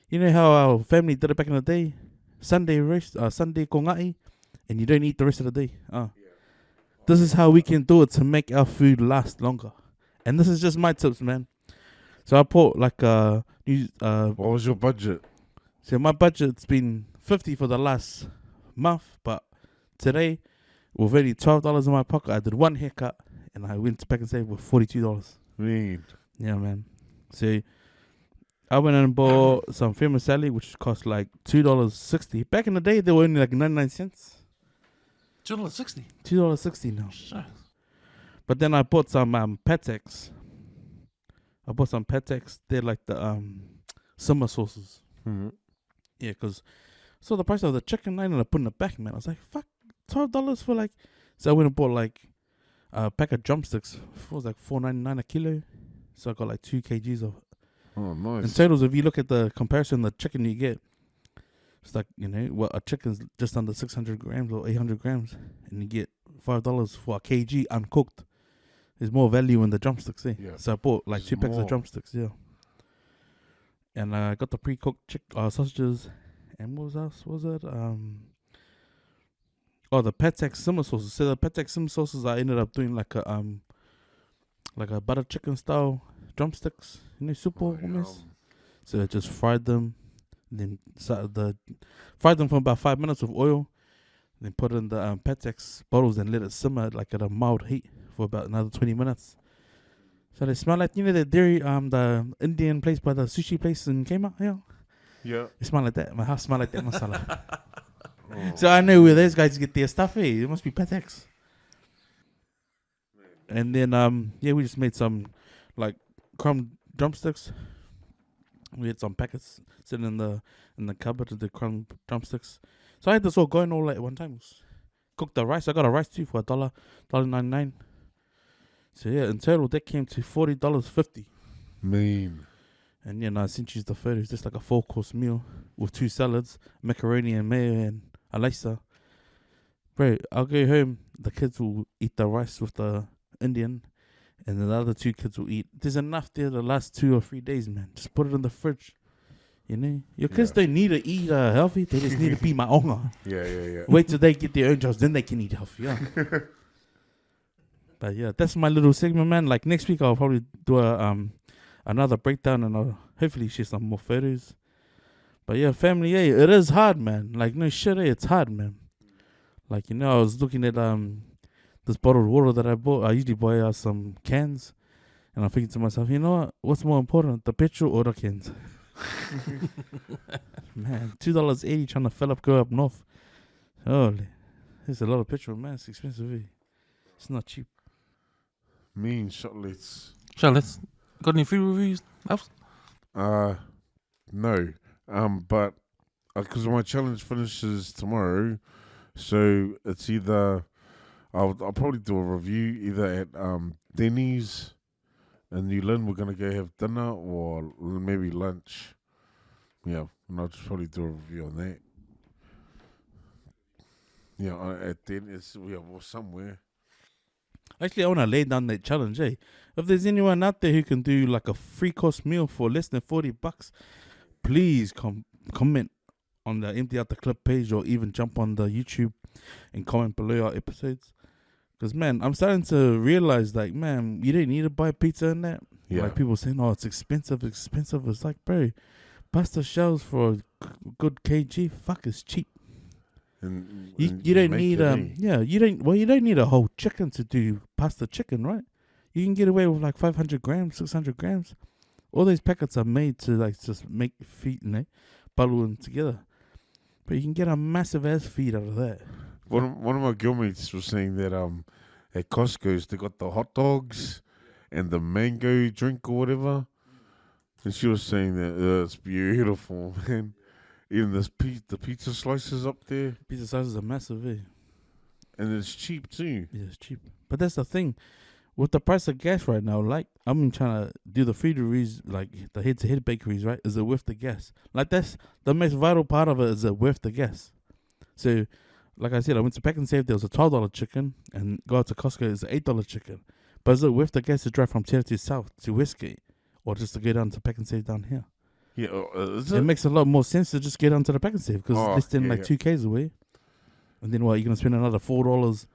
You know how our family did it back in the day? Sunday kongai, and you don't eat the rest of the day. This is how we can do it to make our food last longer. And this is just my tips, man. So I bought like
what was your budget?
So my budget's been $50 for the last month, but today with only $12 in my pocket, I did one haircut and I went to Pack and Save with $42.
Mean.
Yeah, man. So I went and bought some famous salad, which cost like $2.60. Back in the day, they were only like 99 cents.
$2.60.
$2.60 now.
Sure.
But then I bought some Patex. They're like the summer sauces.
Mm-hmm.
Yeah, because I saw the price of the chicken line and I put in the back, man. I was like, fuck, $12 for like. So I went and bought like a pack of drumsticks. It was like $4.99 a kilo. So I got like 2 kgs of it.
Oh, nice.
In totals, if you look at the comparison, the chicken you get, it's like, you know, what a chicken's just under 600 grams or 800 grams, and you get $5 for a kg uncooked. There's more value in the drumsticks, eh?
Yeah.
So I bought like
There's
2 packs
more.
of drumsticks, yeah. And I got the pre-cooked sausages, and what else was it? The Patex simmer sauces. So the Patex simmer sauces, I ended up doing like a butter chicken style drumsticks, you know, super almost. So I just fried them, then fried them for about 5 minutes with oil, then put in the Patex bottles and let it simmer like at a mild heat for about another 20 minutes. So they smell like, you know, the dairy, the Indian place by the sushi place in Kmart, yeah.
Yeah.
It smell like that. My house smell like that masala. So I know where those guys get their stuff, eh? It must be Patex. And then we just made some like crumb drumsticks. We had some packets sitting in the cupboard of the crumb drumsticks. So I had this all going all at one time. Cooked the rice. I got a rice too for $1.99. So yeah, in total that came to $40.50.
Mean.
And yeah, I sent you the photos. Just like a 4-course meal with 2 salads, macaroni and mayo and a lysa. Bro, I'll go home. The kids will eat the rice with the Indian, and then the other 2 kids will eat. There's enough there the last 2 or 3 days, man. Just put it in the fridge. You know, your kids don't need to eat healthy. They just need to be ma'onga.
Yeah.
Wait till they get their own jobs, then they can eat healthy. Yeah. But yeah, that's my little segment, man. Like next week, I'll probably do another breakdown and I'll hopefully share some more photos. But yeah, family, it is hard, man. Like no shit, it's hard, man. Like, you know, I was looking at this bottled water that I bought. I usually buy some cans, and I'm thinking to myself, you know what? What's more important, the petrol or the cans? Man, $2.80 trying to fill up, go up north. Holy, there's a lot of petrol, man. It's expensive. Eh? It's not cheap.
Mean shotlets.
Charlotte, got any food reviews?
No. But because my challenge finishes tomorrow, so it's either I'll probably do a review either at Denny's in New Lynn. We're gonna go have dinner or maybe lunch. Yeah, and I'll just probably do a review on that. Yeah, at Denny's, or somewhere.
Actually, I want to lay down that challenge, eh? If there's anyone out there who can do like a 3-course meal for less than $40, please comment on the Empty Out the Clip page, or even jump on the YouTube and comment below our episodes. Because, man, I'm starting to realize, like, man, you don't need to buy pizza and that.
Yeah.
Like, people saying, oh, it's expensive. It's like, bro, pasta shells for a good kg, fuck, it's cheap.
And
You don't need you don't need a whole chicken to do pasta chicken, right? You can get away with like 500 grams, 600 grams. All those packets are made to like just make feet, bundle them together. But you can get a massive ass feed out of that.
One of my girlmates was saying that at Costco's they got the hot dogs and the mango drink or whatever, and she was saying that it's beautiful, man. Even the pizza slices up there.
Pizza slices are massive, eh?
And it's cheap too.
Yeah, it's cheap. But that's the thing. With the price of gas right now, like, I'm trying to do the foodieries, like the head-to-head bakeries, right? Is it worth the gas? Like, that's the most vital part of it, is it worth the gas? So, like I said, I went to Pack and Save, there was a $12 chicken, and go out to Costco, it's an $8 chicken. But is it worth the gas to drive from Territory South to Westgate? Or just to go down to Pack and Save down here?
Yeah,
it makes a lot more sense to just get onto the Pack and Save, because it's less than 2 Ks away. And then what, you're going to spend another $4?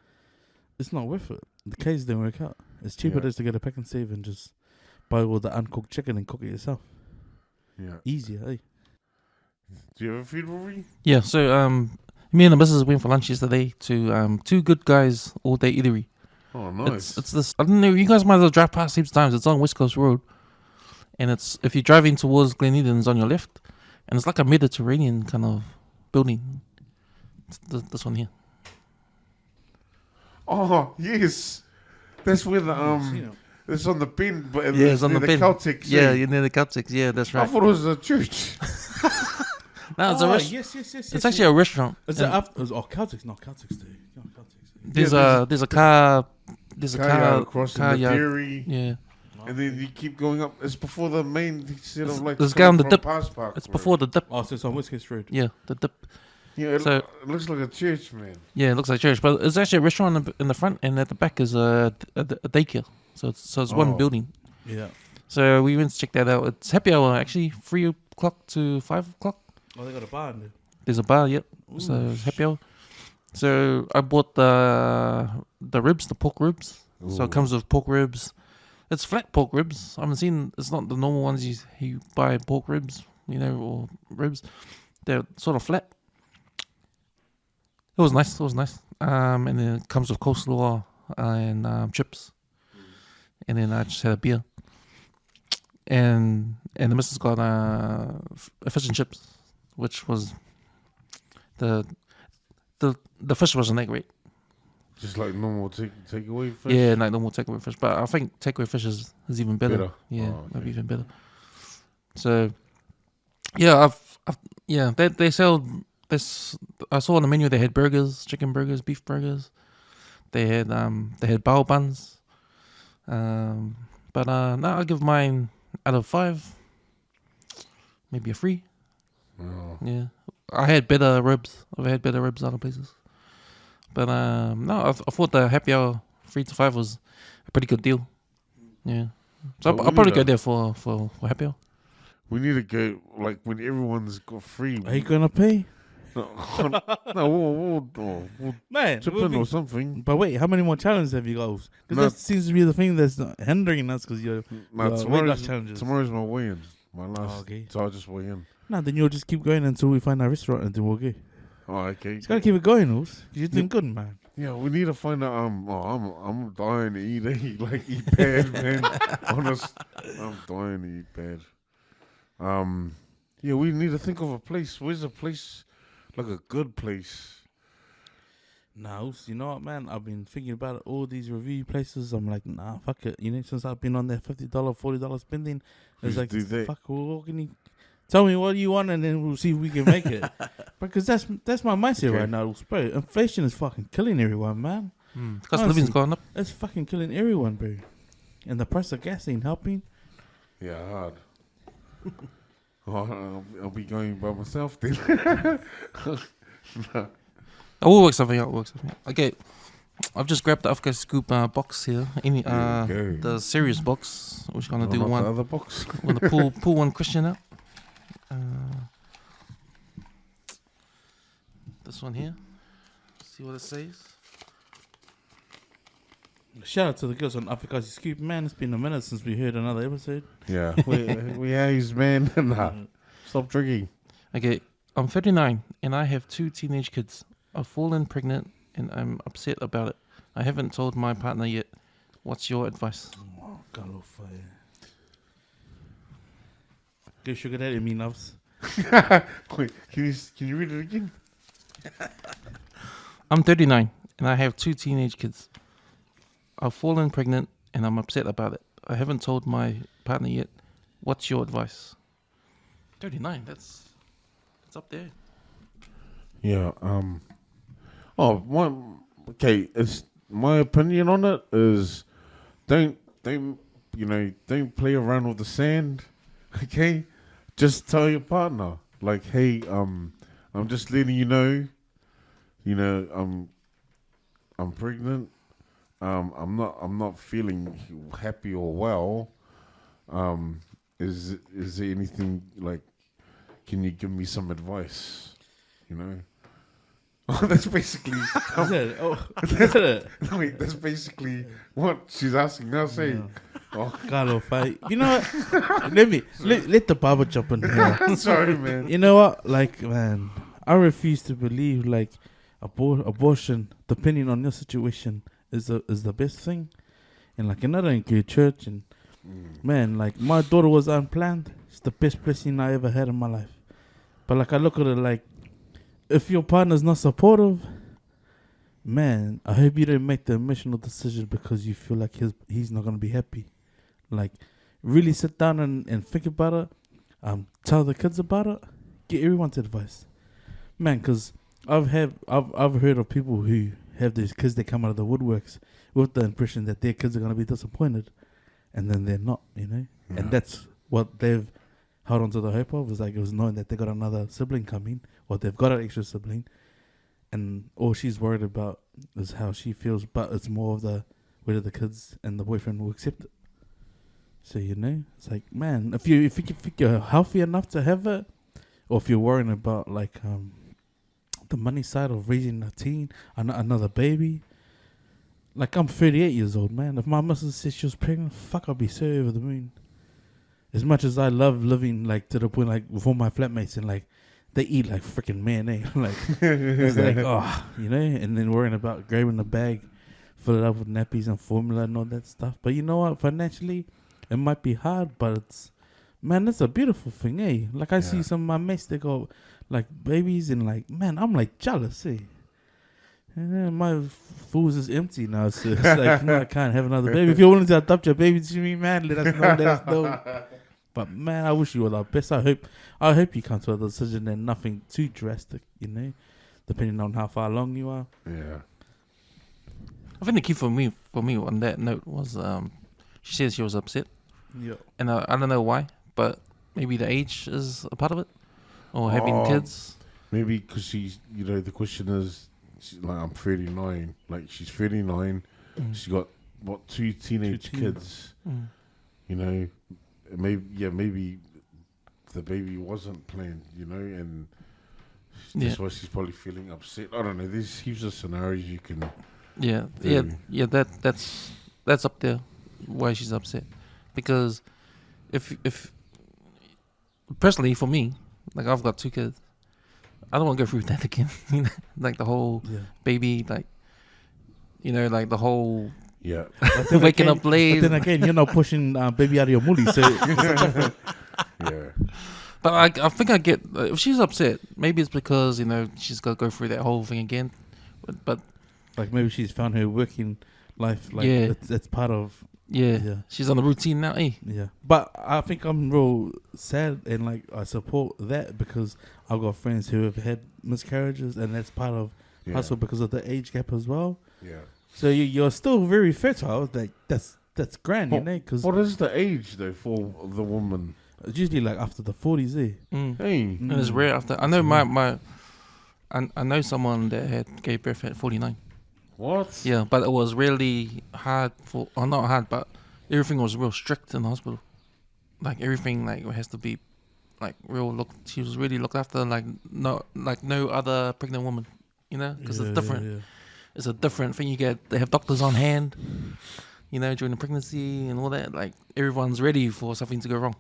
It's not worth it. The Ks don't work out. It's cheaper just to go to Pack and Save and just buy all the uncooked chicken and cook it yourself.
Yeah.
Easier, eh?
Do you have a food review?
Yeah, so me and the missus went for lunch yesterday to Two Good Guys All Day Eatery.
Oh, nice.
It's this, I don't know, you guys might as well drive past heaps of times. It's on West Coast Road. And it's, if you're driving towards Glen Eden, it's on your left. And it's like a Mediterranean kind of building. It's this one here.
Oh, yes. That's where the it's on the bend, but
it's on the bend.
Celtics.
Yeah, you're near the Celtics. Yeah, that's right.
I thought it was a church.
No, it's a restaurant.
Yes.
It's actually a restaurant.
It's Celtics, not Celtics Day.
There's a car
across the dairy.
Yeah.
And then you keep going up. It's before the main set of like.
It's down the dip.
Park,
it's before the dip.
Oh, so it's on West Coast Road.
Yeah, the dip.
Yeah, it looks like a church, man.
Yeah, it looks like church, but it's actually a restaurant in the front, and at the back is a daycare. So it's one building.
Yeah.
So we went to check that out. It's happy hour actually, 3 o'clock to 5 o'clock.
Oh, they got a bar in there.
There's a bar, yep. Ooh, so it's happy hour. So I bought the ribs, the pork ribs. Ooh. So it comes with pork ribs. It's flat pork ribs. I haven't seen. It's not the normal ones you buy pork ribs, or ribs. They're sort of flat. It was nice. And then it comes with coleslaw and chips. And then I just had a beer. And the missus got a fish and chips, which was the fish wasn't that great.
Just like normal takeaway fish?
Yeah, like normal takeaway fish. But I think takeaway fish is even better. Yeah, maybe even better. So, yeah, they sell this. I saw on the menu they had burgers, chicken burgers, beef burgers. They had bao buns. But now I'll give mine out of 5, maybe a 3.
Oh.
Yeah, I had better ribs. I've had better ribs other places. But no, I thought the happy hour 3 to 5 was a pretty good deal. Yeah, so I'll probably go there for happy hour.
We need to go like when everyone's got free.
Are you gonna pay?
No, we'll
man,
chip in or something.
But wait, how many more challenges have you got? Because that seems to be the thing that's hindering us. Because
tomorrow's my weigh-in, my last.
Oh, okay.
So I'll just weigh in.
No, then you'll just keep going until we find a restaurant and then we'll go.
Oh, okay.
Just gotta keep it going, Ulf. You're doing good, man.
Yeah, we need to find out. I'm dying to eat bad, man. Honest, I'm dying to eat bad. Yeah, we need to think of a place. Where's a place, like a good place?
Nah, you know what, man? I've been thinking about all these review places. I'm like, nah, fuck it. Since I've been on that $50, $40 spending, it's like, fuck, what can you tell me what you want, and then we'll see if we can make it. Because that's my mindset right now, bro. Inflation is fucking killing everyone, man.
Cost of living's gone up.
It's fucking killing everyone, bro. And the price of gas ain't helping.
Yeah, hard. I'll be going by myself then.
We'll work something out. Okay, I've just grabbed the Africa Scoop box here. The serious box. We're gonna do one.
The other box.
We're gonna pull one question out. This one here. See what it says.
Shout out to the girls on Africa Scoop, man. It's been a minute since we heard another episode.
Yeah, we haze, man. Nah, stop drinking.
Okay, I'm 39 and I have 2 teenage kids. I've fallen pregnant and I'm upset about it. I haven't told my partner yet. What's your advice?
Oh, God, oh, fire. Go sugar daddy, me loves.
Wait, can you read it again?
I'm 39 and I have 2 teenage kids. I've fallen pregnant and I'm upset about it. I haven't told my partner yet. What's your advice? 39, that's up there.
Yeah. Okay. It's my opinion on it is, don't play around with the sand. Okay, just tell your partner like, hey, I'm just letting you know. I'm pregnant. I'm not feeling happy or well. Is there anything like? Can you give me some advice? That's basically. That's basically what she's asking us. Hey,
Carlo, fight. You know what? let the barber jump in here.
Sorry, man.
You know what? Like, man, I refuse to believe like abortion, depending on your situation, is the best thing. And like another include church and man, like my daughter was unplanned. It's the best blessing I ever had in my life. But like I look at it like, if your partner's not supportive, man, I hope you don't make the emotional decision because you feel like he's not gonna be happy. Like, really sit down and think about it. Tell the kids about it. Get everyone's advice, man. Because I've heard of people who have these kids that come out of the woodworks with the impression that their kids are gonna be disappointed, and then they're not. Yeah. And that's what they've held on to the hope of. Is like it was knowing that they got another sibling coming, or they've got an extra sibling, and all she's worried about is how she feels. But it's more of whether the kids and the boyfriend will accept it. So it's like, man, if you're healthy enough to have it, or if you're worrying about like the money side of raising a teen, another baby. Like I'm 38 years old, man. If my missus said she was pregnant, fuck, I'll be so over the moon. As much as I love living like to the point like with all my flatmates and like they eat like freaking man, eh? Like it's like and then worrying about grabbing the bag, fill it up with nappies and formula and all that stuff. But you know what? Financially, it might be hard, but it's a beautiful thing, eh? Like I see some of my mates that got like babies and like, man, I'm like jealous, eh? And my fools is empty now, so it's like, no, I can't have another baby. If you're willing to adopt your baby to me, man, let us know. But man, I wish you all the best. I hope you come to a decision and nothing too drastic, depending on how far along you are.
Yeah.
I think the key for me on that note was she said she was upset.
Yeah.
And I don't know why, but maybe the age is a part of it, or having kids.
Maybe because she's, the question is, like, I'm 39. Like, she's 39. She's got, 2 teenage kids. Maybe the baby wasn't planned, and that's why she's probably feeling upset. I don't know. There's heaps of scenarios you can.
Yeah. That's up there. Why she's upset, because if personally for me, like I've got 2 kids, I don't want to go through that again. Like the whole baby, like like the whole waking up late.
But then again, you're not pushing baby out of your mully, so
yeah.
But I think I get if she's upset, maybe it's because she's got to go through that whole thing again. But
like maybe she's found her working life. Like it's part of.
Yeah, she's on the routine now, eh?
Yeah, but I think I'm real sad and like I support that because I've got friends who have had miscarriages and that's part of hustle because of the age gap as well.
Yeah.
So you're still very fertile. Like that's grand, you know. Because
what is the age though for the woman?
it's usually like after the 40s, eh?
Hey,
And it's rare after. I know I know someone that had gave birth at 49.
what?
Yeah, but it was really hard not hard, but everything was real strict in the hospital. Like everything, like has to be, like real. She was really looked after, like no other pregnant woman, you know, because it's different.
Yeah.
It's a different thing. They have doctors on hand, you know, during the pregnancy and all that. Like everyone's ready for something to go wrong,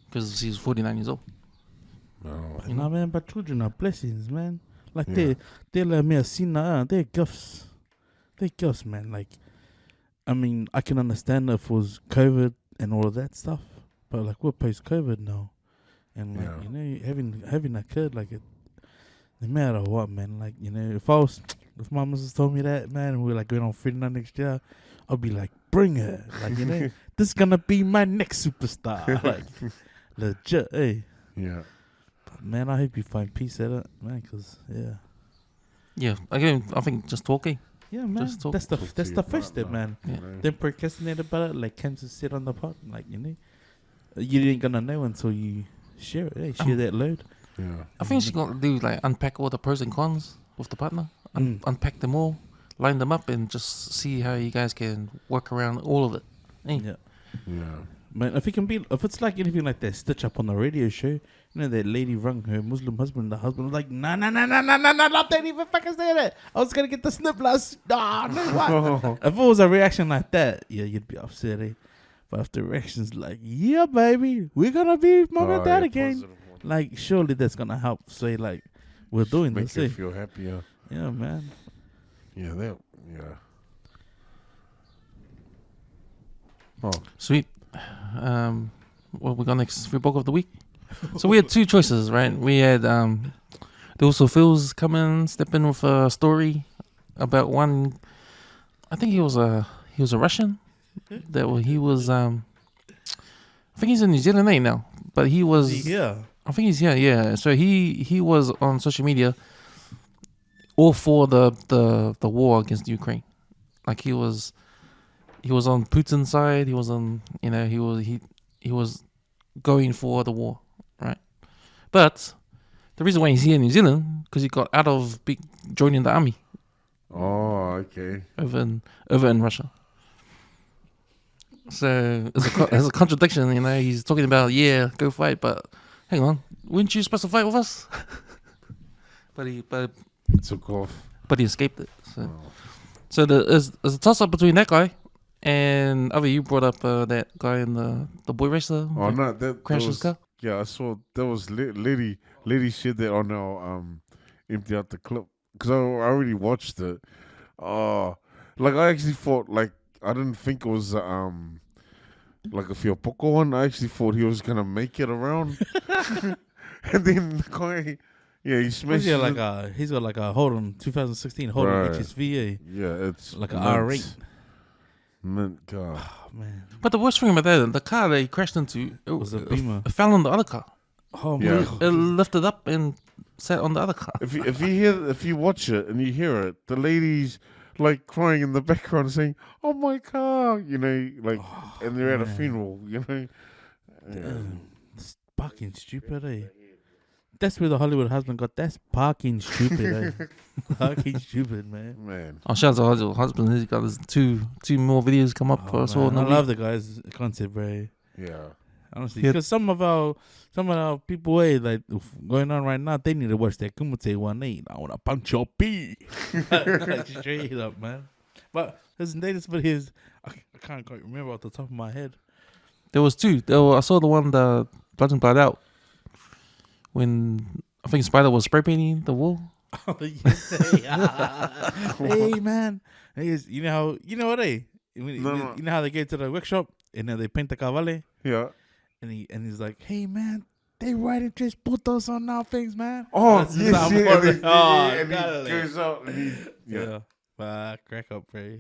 because she's 49 years old.
No.
You know, man. But children are blessings, man. Like
Yeah.
they're like me, they're gifts. They're gifts, man. Like, I mean, I can understand if it was COVID and all of that stuff, but like we're post COVID now, and like you know, having a kid, like it, no matter what, man. Like you know, if my missus told me that, man, and we were like going on 39 next year, I'd be like, bring her, like you know, this is gonna be my next superstar, like legit, eh?
Yeah.
But man, I hope you find peace at it, man, cause
Yeah, again, I think just talking.
yeah, man,
Just talk-
that's the
talk
that's
to
the
your
first step,
partner.
man.
Yeah.
Then procrastinate about it, like Kansas said on the pod, like you know, you ain't gonna know until you share it. Hey, share that load.
Yeah.
I think she got to do like unpack all the pros and cons with the partner, unpack them all, line them up, and just see how you guys can work around all of it. Eh?
Yeah,
Yeah.
man. If it's like anything like that Stitch Up on the radio show, you know that lady rung her Muslim husband. The husband was like, nah, not that even fucking say that. I was gonna get the snip last. Nah, no what? If it was a reaction like that, yeah, you'd be upset. Eh? But if the reaction's like, yeah, baby, we're gonna be mom and dad again.
Positive one.
Like, surely that's gonna help. Say like, we're doing
Make
this.
you
Eh?
feel happier.
Yeah, man.
Yeah. Yeah. Oh.
Sweet. What we got next? Free book of the week. So we had two choices, right? We had there also Phil's come in, step in with a story about one. I think he was a Russian. He was I think he's in New Zealand now, but he was.
Yeah.
I think he's here. Yeah. So he was on social media, all for the war against Ukraine. Like he was on Putin's side. He was on, you know, he was going for the war, right? But the reason why he's here in New Zealand because he got out of joining the army
Oh, okay.
over in Russia. So there's a contradiction, you know. He's talking about go fight, but hang on, weren't you supposed to fight with us? but he
Took off.
but he escaped it. So there's a toss up between that guy and you brought up that guy in the boy racer.
Oh
that
no, that
crashed his
was,
car.
yeah, I saw that was lady shared that on our empty out the clip because I already watched it. Oh, like I actually thought I didn't think it was like a Fiopoko one. I actually thought he was gonna make it around, and then the guy, he smashed.
He's got like a Holden 2016 Holden
Right.
HSV.
Yeah, it's
Like a R8.
Mint car.
Oh man,
But the worst thing about that, the car that he crashed into,
was a Beamer.
it fell on the other car.
Oh
Yeah.
man,
It lifted up and sat on the other car.
If you watch it and you hear it, the lady's like crying in the background saying, "Oh my car," you know, like, and they're at a
man.
funeral, you know.
it's fucking stupid, eh? That's where the Hollywood husband got. That's fucking stupid, eh? Fucking stupid, man.
Man,
Oh, shout out to her husband. He's got his two more videos come up for us all.
Man, I love the guy's concept, bro.
yeah.
Honestly,
Yeah.
because some of our people, like going on right now, they need to watch that Kumite one. I want to punch your pee, like straight up, man. But his latest videos, I can't quite remember off the top of my head.
There was two. I saw the one the Blood and Blood Out when I think Spider was spray painting the wall.
Oh, yes, hey man, you know what, eh? You know how they get to the workshop and then they paint the cavale,
Yeah.
and he's like, hey man, they writing tres putos on our things, man.
Oh,
That's
yes,
how I'm
yeah.
on
And,
it. Oh,
and he
got it.
goes out and he, yeah.
Crack up, bro.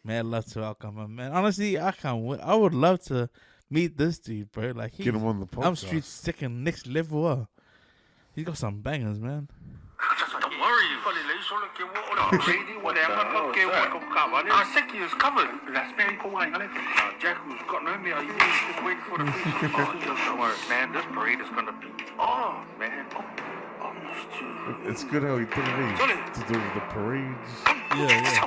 Man, love to welcome, man. Honestly, I can't wait. I would love to meet this dude, bro. Like,
Get him on the podcast.
I'm street second next level. He's got some bangers, man.
Don't worry, Seki is covered. That's very cool. Jack was got no me. You just wait for the feast. Don't worry, man. This parade is gonna be. Oh, man.
It's good how he did it in to do with the parades.
Yeah.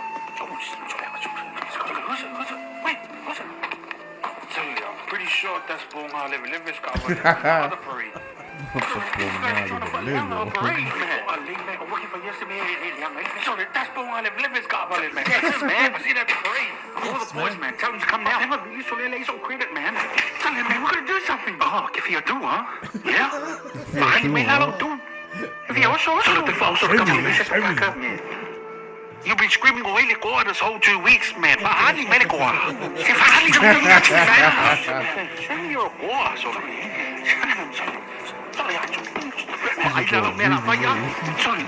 I'm pretty sure that's Bonga Levis covered the parade. Sorry, that's Bonga Levis covered, man. Yes, man. I see that parade. All the boys, man. Tell them to come down. You so they some credit, man. Tell them, man, we're gonna do something. Oh, if you do, huh? Yeah. Fine, man. I don't do. If you also you've been screaming away the goa this whole 2 weeks, man. Fahali mele goa. Fahali jump man. You're a goa, sorry.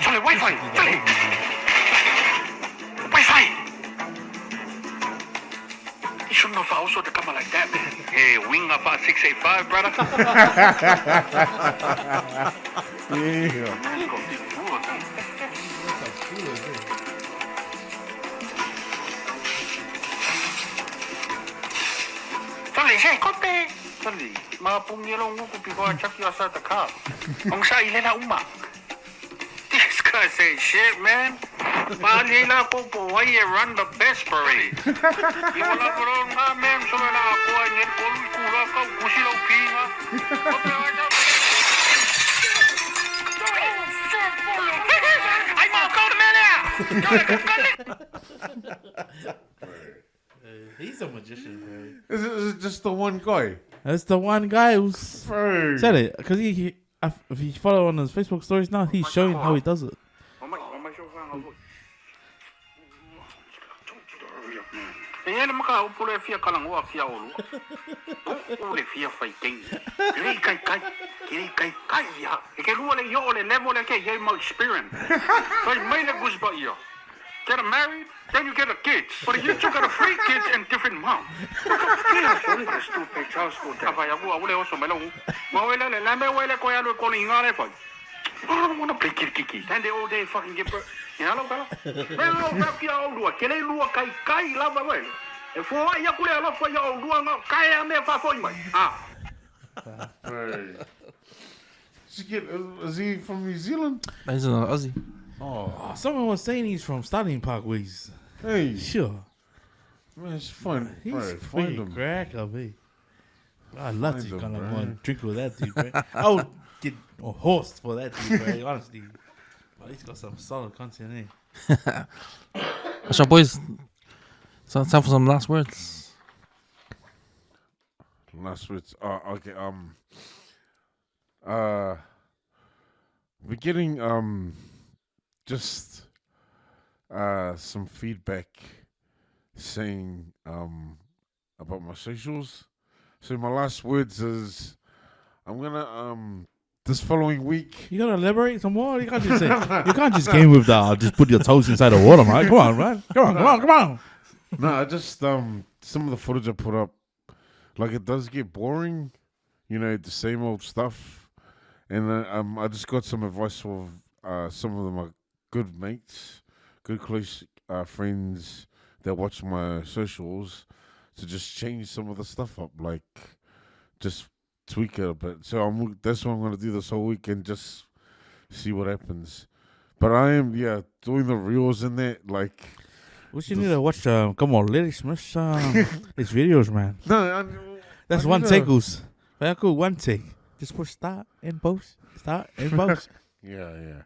Sorry, Wi-Fi. Sorry. Wi-Fi. You shouldn't have also to come like that, man. Hey, wing up at 685, brother.
Yeah.
Sorry, hey, kote. Sorry, mga pumilong ko before I chuck you outside the car. Ang sa ilena uma. This guy say shit, man. Malila ko po why you run the best parade. You wala ko ron nga, man. So na ako ay nil ko kura ka kusilaw pinga. Ay mo ko na man.
He's a magician, bro.
Is it just the one guy?
That's the one guy who's
Bro.
said it. Because if you follow on his Facebook stories now, he's showing how he does it.
Yan naman ka, upula fia ka lang wa fia ulu. Upula fia fai king. Kiri kai ya. Ike luwa le yo le level le ke ye mo experience. So you made a goose but yo. Get married, then you get a kid. But you two got a free kids and different mom. Stupid child school. Apa ya gua ule oso melo. Mawela le lambe wele ko ya lo ko linga le fa. I don't want to play kiki. Then they all day fucking get birth. You know, fella? Pero kapia olua, kele lua kai lava well. If for ya kule ala for ya olua no kai ame fa foi mai. Ah.
Hey. Is he from New Zealand?
He's an Aussie.
Oh.
Someone was saying he's from Starling Parkways.
Hey.
Sure.
Man, it's fun.
He's
Bro, find
pretty
him.
crack of it. I'd love
Find
to
him,
kind of
bro.
want to drink with that dude, bro. I would get a horse for that dude, bro, honestly. But he's got some solid content, eh?
So, boys, so time for some last words.
Last words. Okay. We're getting just some feedback saying about my socials. So my last words is I'm gonna this following week.
You gotta elaborate some more. You can't just say. You can't just game with that. Just put your toes inside the water, man. Come on, man. Come on.
No, I just some of the footage I put up, like it does get boring, you know, the same old stuff. And I just got some advice from some of my good mates, good close friends that watch my socials to just change some of the stuff up, like just tweak it a bit. So that's what I'm gonna do this whole week and just see what happens. But I am doing the reels in that, like.
We should need to watch. Come on, let us smash these videos, man.
No,
That's one take, Goose. Very cool, one take. Just push start and post. Start and post.
Yeah.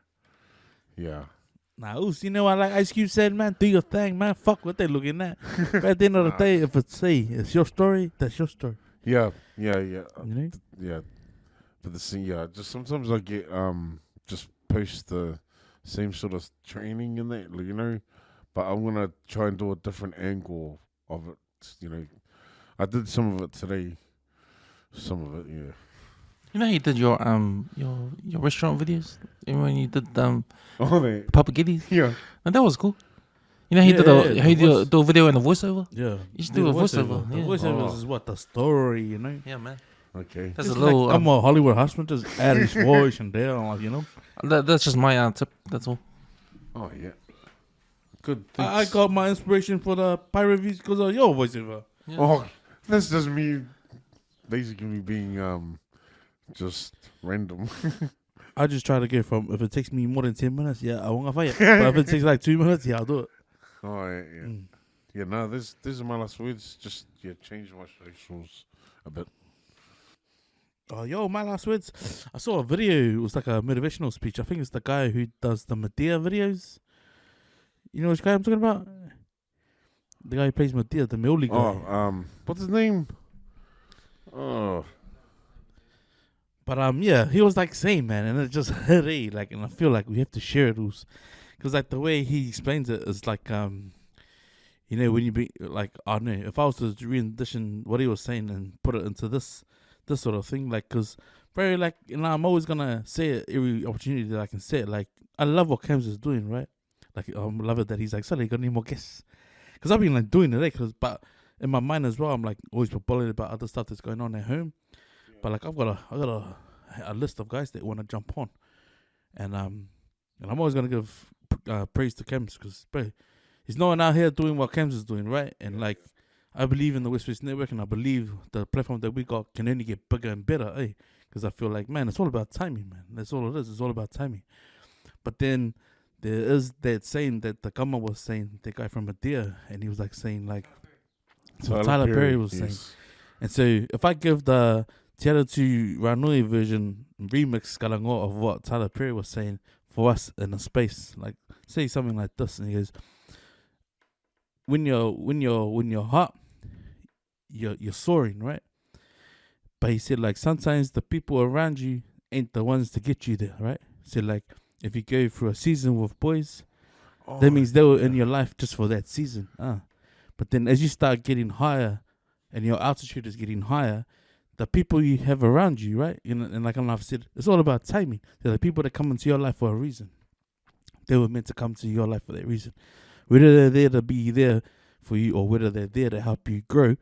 Nah, Oos, you know what? Like Ice Cube said, man, do your thing, man. Fuck what they looking at. But at the end of the day, if it's your story, that's your story.
Yeah.
You know?
Yeah. But just sometimes I get just post the same sort of training in that, you know. But I'm gonna try and do a different angle of it, you know. I did some of it today. Some of it, yeah.
You know, you did your restaurant videos. And when you did Papa Giddies.
Yeah.
And that was cool. You know, he did a video and a voiceover.
Yeah.
You should do a voiceover.
The
Yeah.
voiceover is what? The story, you know?
Yeah, man.
Okay.
That's
Just
a little.
I'm a Hollywood husband, just add his voice and there, like, you know?
That's just my tip. That's all.
Oh, yeah. Good.
I got my inspiration for the pie reviews because of your voiceover.
Yeah.
Oh, that's just me basically being just random.
I just try to get from, if it takes me more than 10 minutes, yeah, I won't fight it. But if it takes like 2 minutes, yeah, I'll do it.
Oh, yeah. Yeah, no, this is my last words. Just, change my socials a bit.
Oh, yo, my last words. I saw a video. It was like a motivational speech. I think it's the guy who does the Medea videos. You know which guy I'm talking about? The guy who plays Medea, the Meoli guy.
Oh, what's his name? Oh,
But yeah, he was like saying, man, and it just hit it, like, and I feel like we have to share those, because like the way he explains it is like, you know, when you be like, I don't know, if I was to rendition what he was saying and put it into this sort of thing, like, because very like, you know, I'm always gonna say it every opportunity that I can say it. Like, I love what Cams is doing, right? Like, I love it that he's like, sorry, you got any more guests? Because I've been like doing it, but in my mind as well, I'm like always bullied about other stuff that's going on at home. But like, I got a list of guys that want to jump on, and I'm always gonna give praise to Kems, because bro, he's no one out here doing what Kems is doing, right? And like, I believe in the WESWES network, and I believe the platform that we got can only get bigger and better, eh? Because I feel like, man, it's all about timing, man. That's all it is. It's all about timing. But then there is that saying that the Kama was saying, the guy from Medea, and he was like saying like, so Tyler Perry was saying. And so if I give the Te Aratu Ranui version remix kalango of what Tyler Perry was saying for us in a space, like say something like this, and he goes, when you're hot, you're soaring, right? But he said like sometimes the people around you ain't the ones to get you there, right? So like if you go through a season with boys, that means they were in your life just for that season. But then as you start getting higher and your altitude is getting higher, the people you have around you, right? And like I've said, it's all about timing. They're the people that come into your life for a reason. They were meant to come to your life for that reason. Whether they're there to be there for you or whether they're there to help you grow.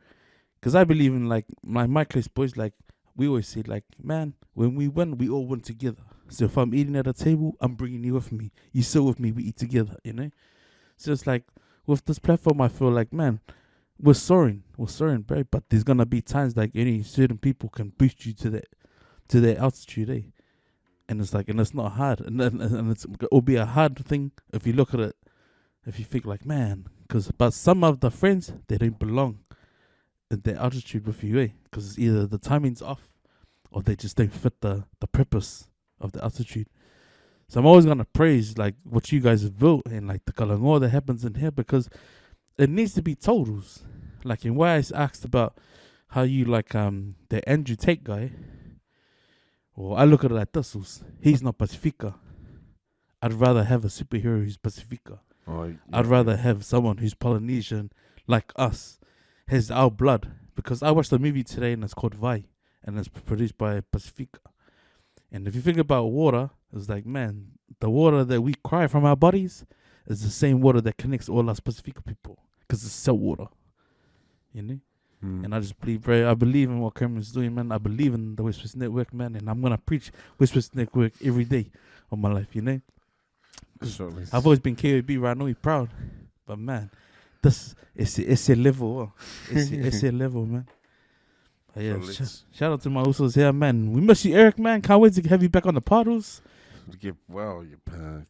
Because I believe in like my close boys, like we always say, like, man, when we win, we all win together. So if I'm eating at a table, I'm bringing you with me. You sit with me, we eat together, you know? So it's like, with this platform, I feel like, man, we're soaring, bro. But there's gonna be times like any certain people can boost you to that altitude, eh? And it's like, and it's not hard, and it'll be a hard thing if you look at it, if you think like, man, but some of the friends, they don't belong at that altitude with you, eh? Because it's either the timing's off, or they just don't fit the purpose of the altitude. So I'm always gonna praise like what you guys have built and like the kalangoa that happens in here, because it needs to be told. Like in why I asked about how you like the Andrew Tate guy. Well, I look at it like this: he's not Pacifica. I'd rather have a superhero who's Pacifica. I'd rather have someone who's Polynesian like us, has our blood. Because I watched the movie today and it's called Vai, and it's produced by Pacifica. And if you think about water, it's like, man, the water that we cry from our bodies is the same water that connects all us Pacifica people, because it's salt water, you know? And I just believe, bro, I believe in what Cameron's doing, man. I believe in the WESWES Network, man, and I'm going to preach WESWES Network every day of my life, you know? I've always been KOB Ranui proud, but man, this is a level, it's a level, man. But yeah, shout out to my usos here, man. We miss you, Eric, man. Can't wait to have you back on the paddles.
Get well, you pack.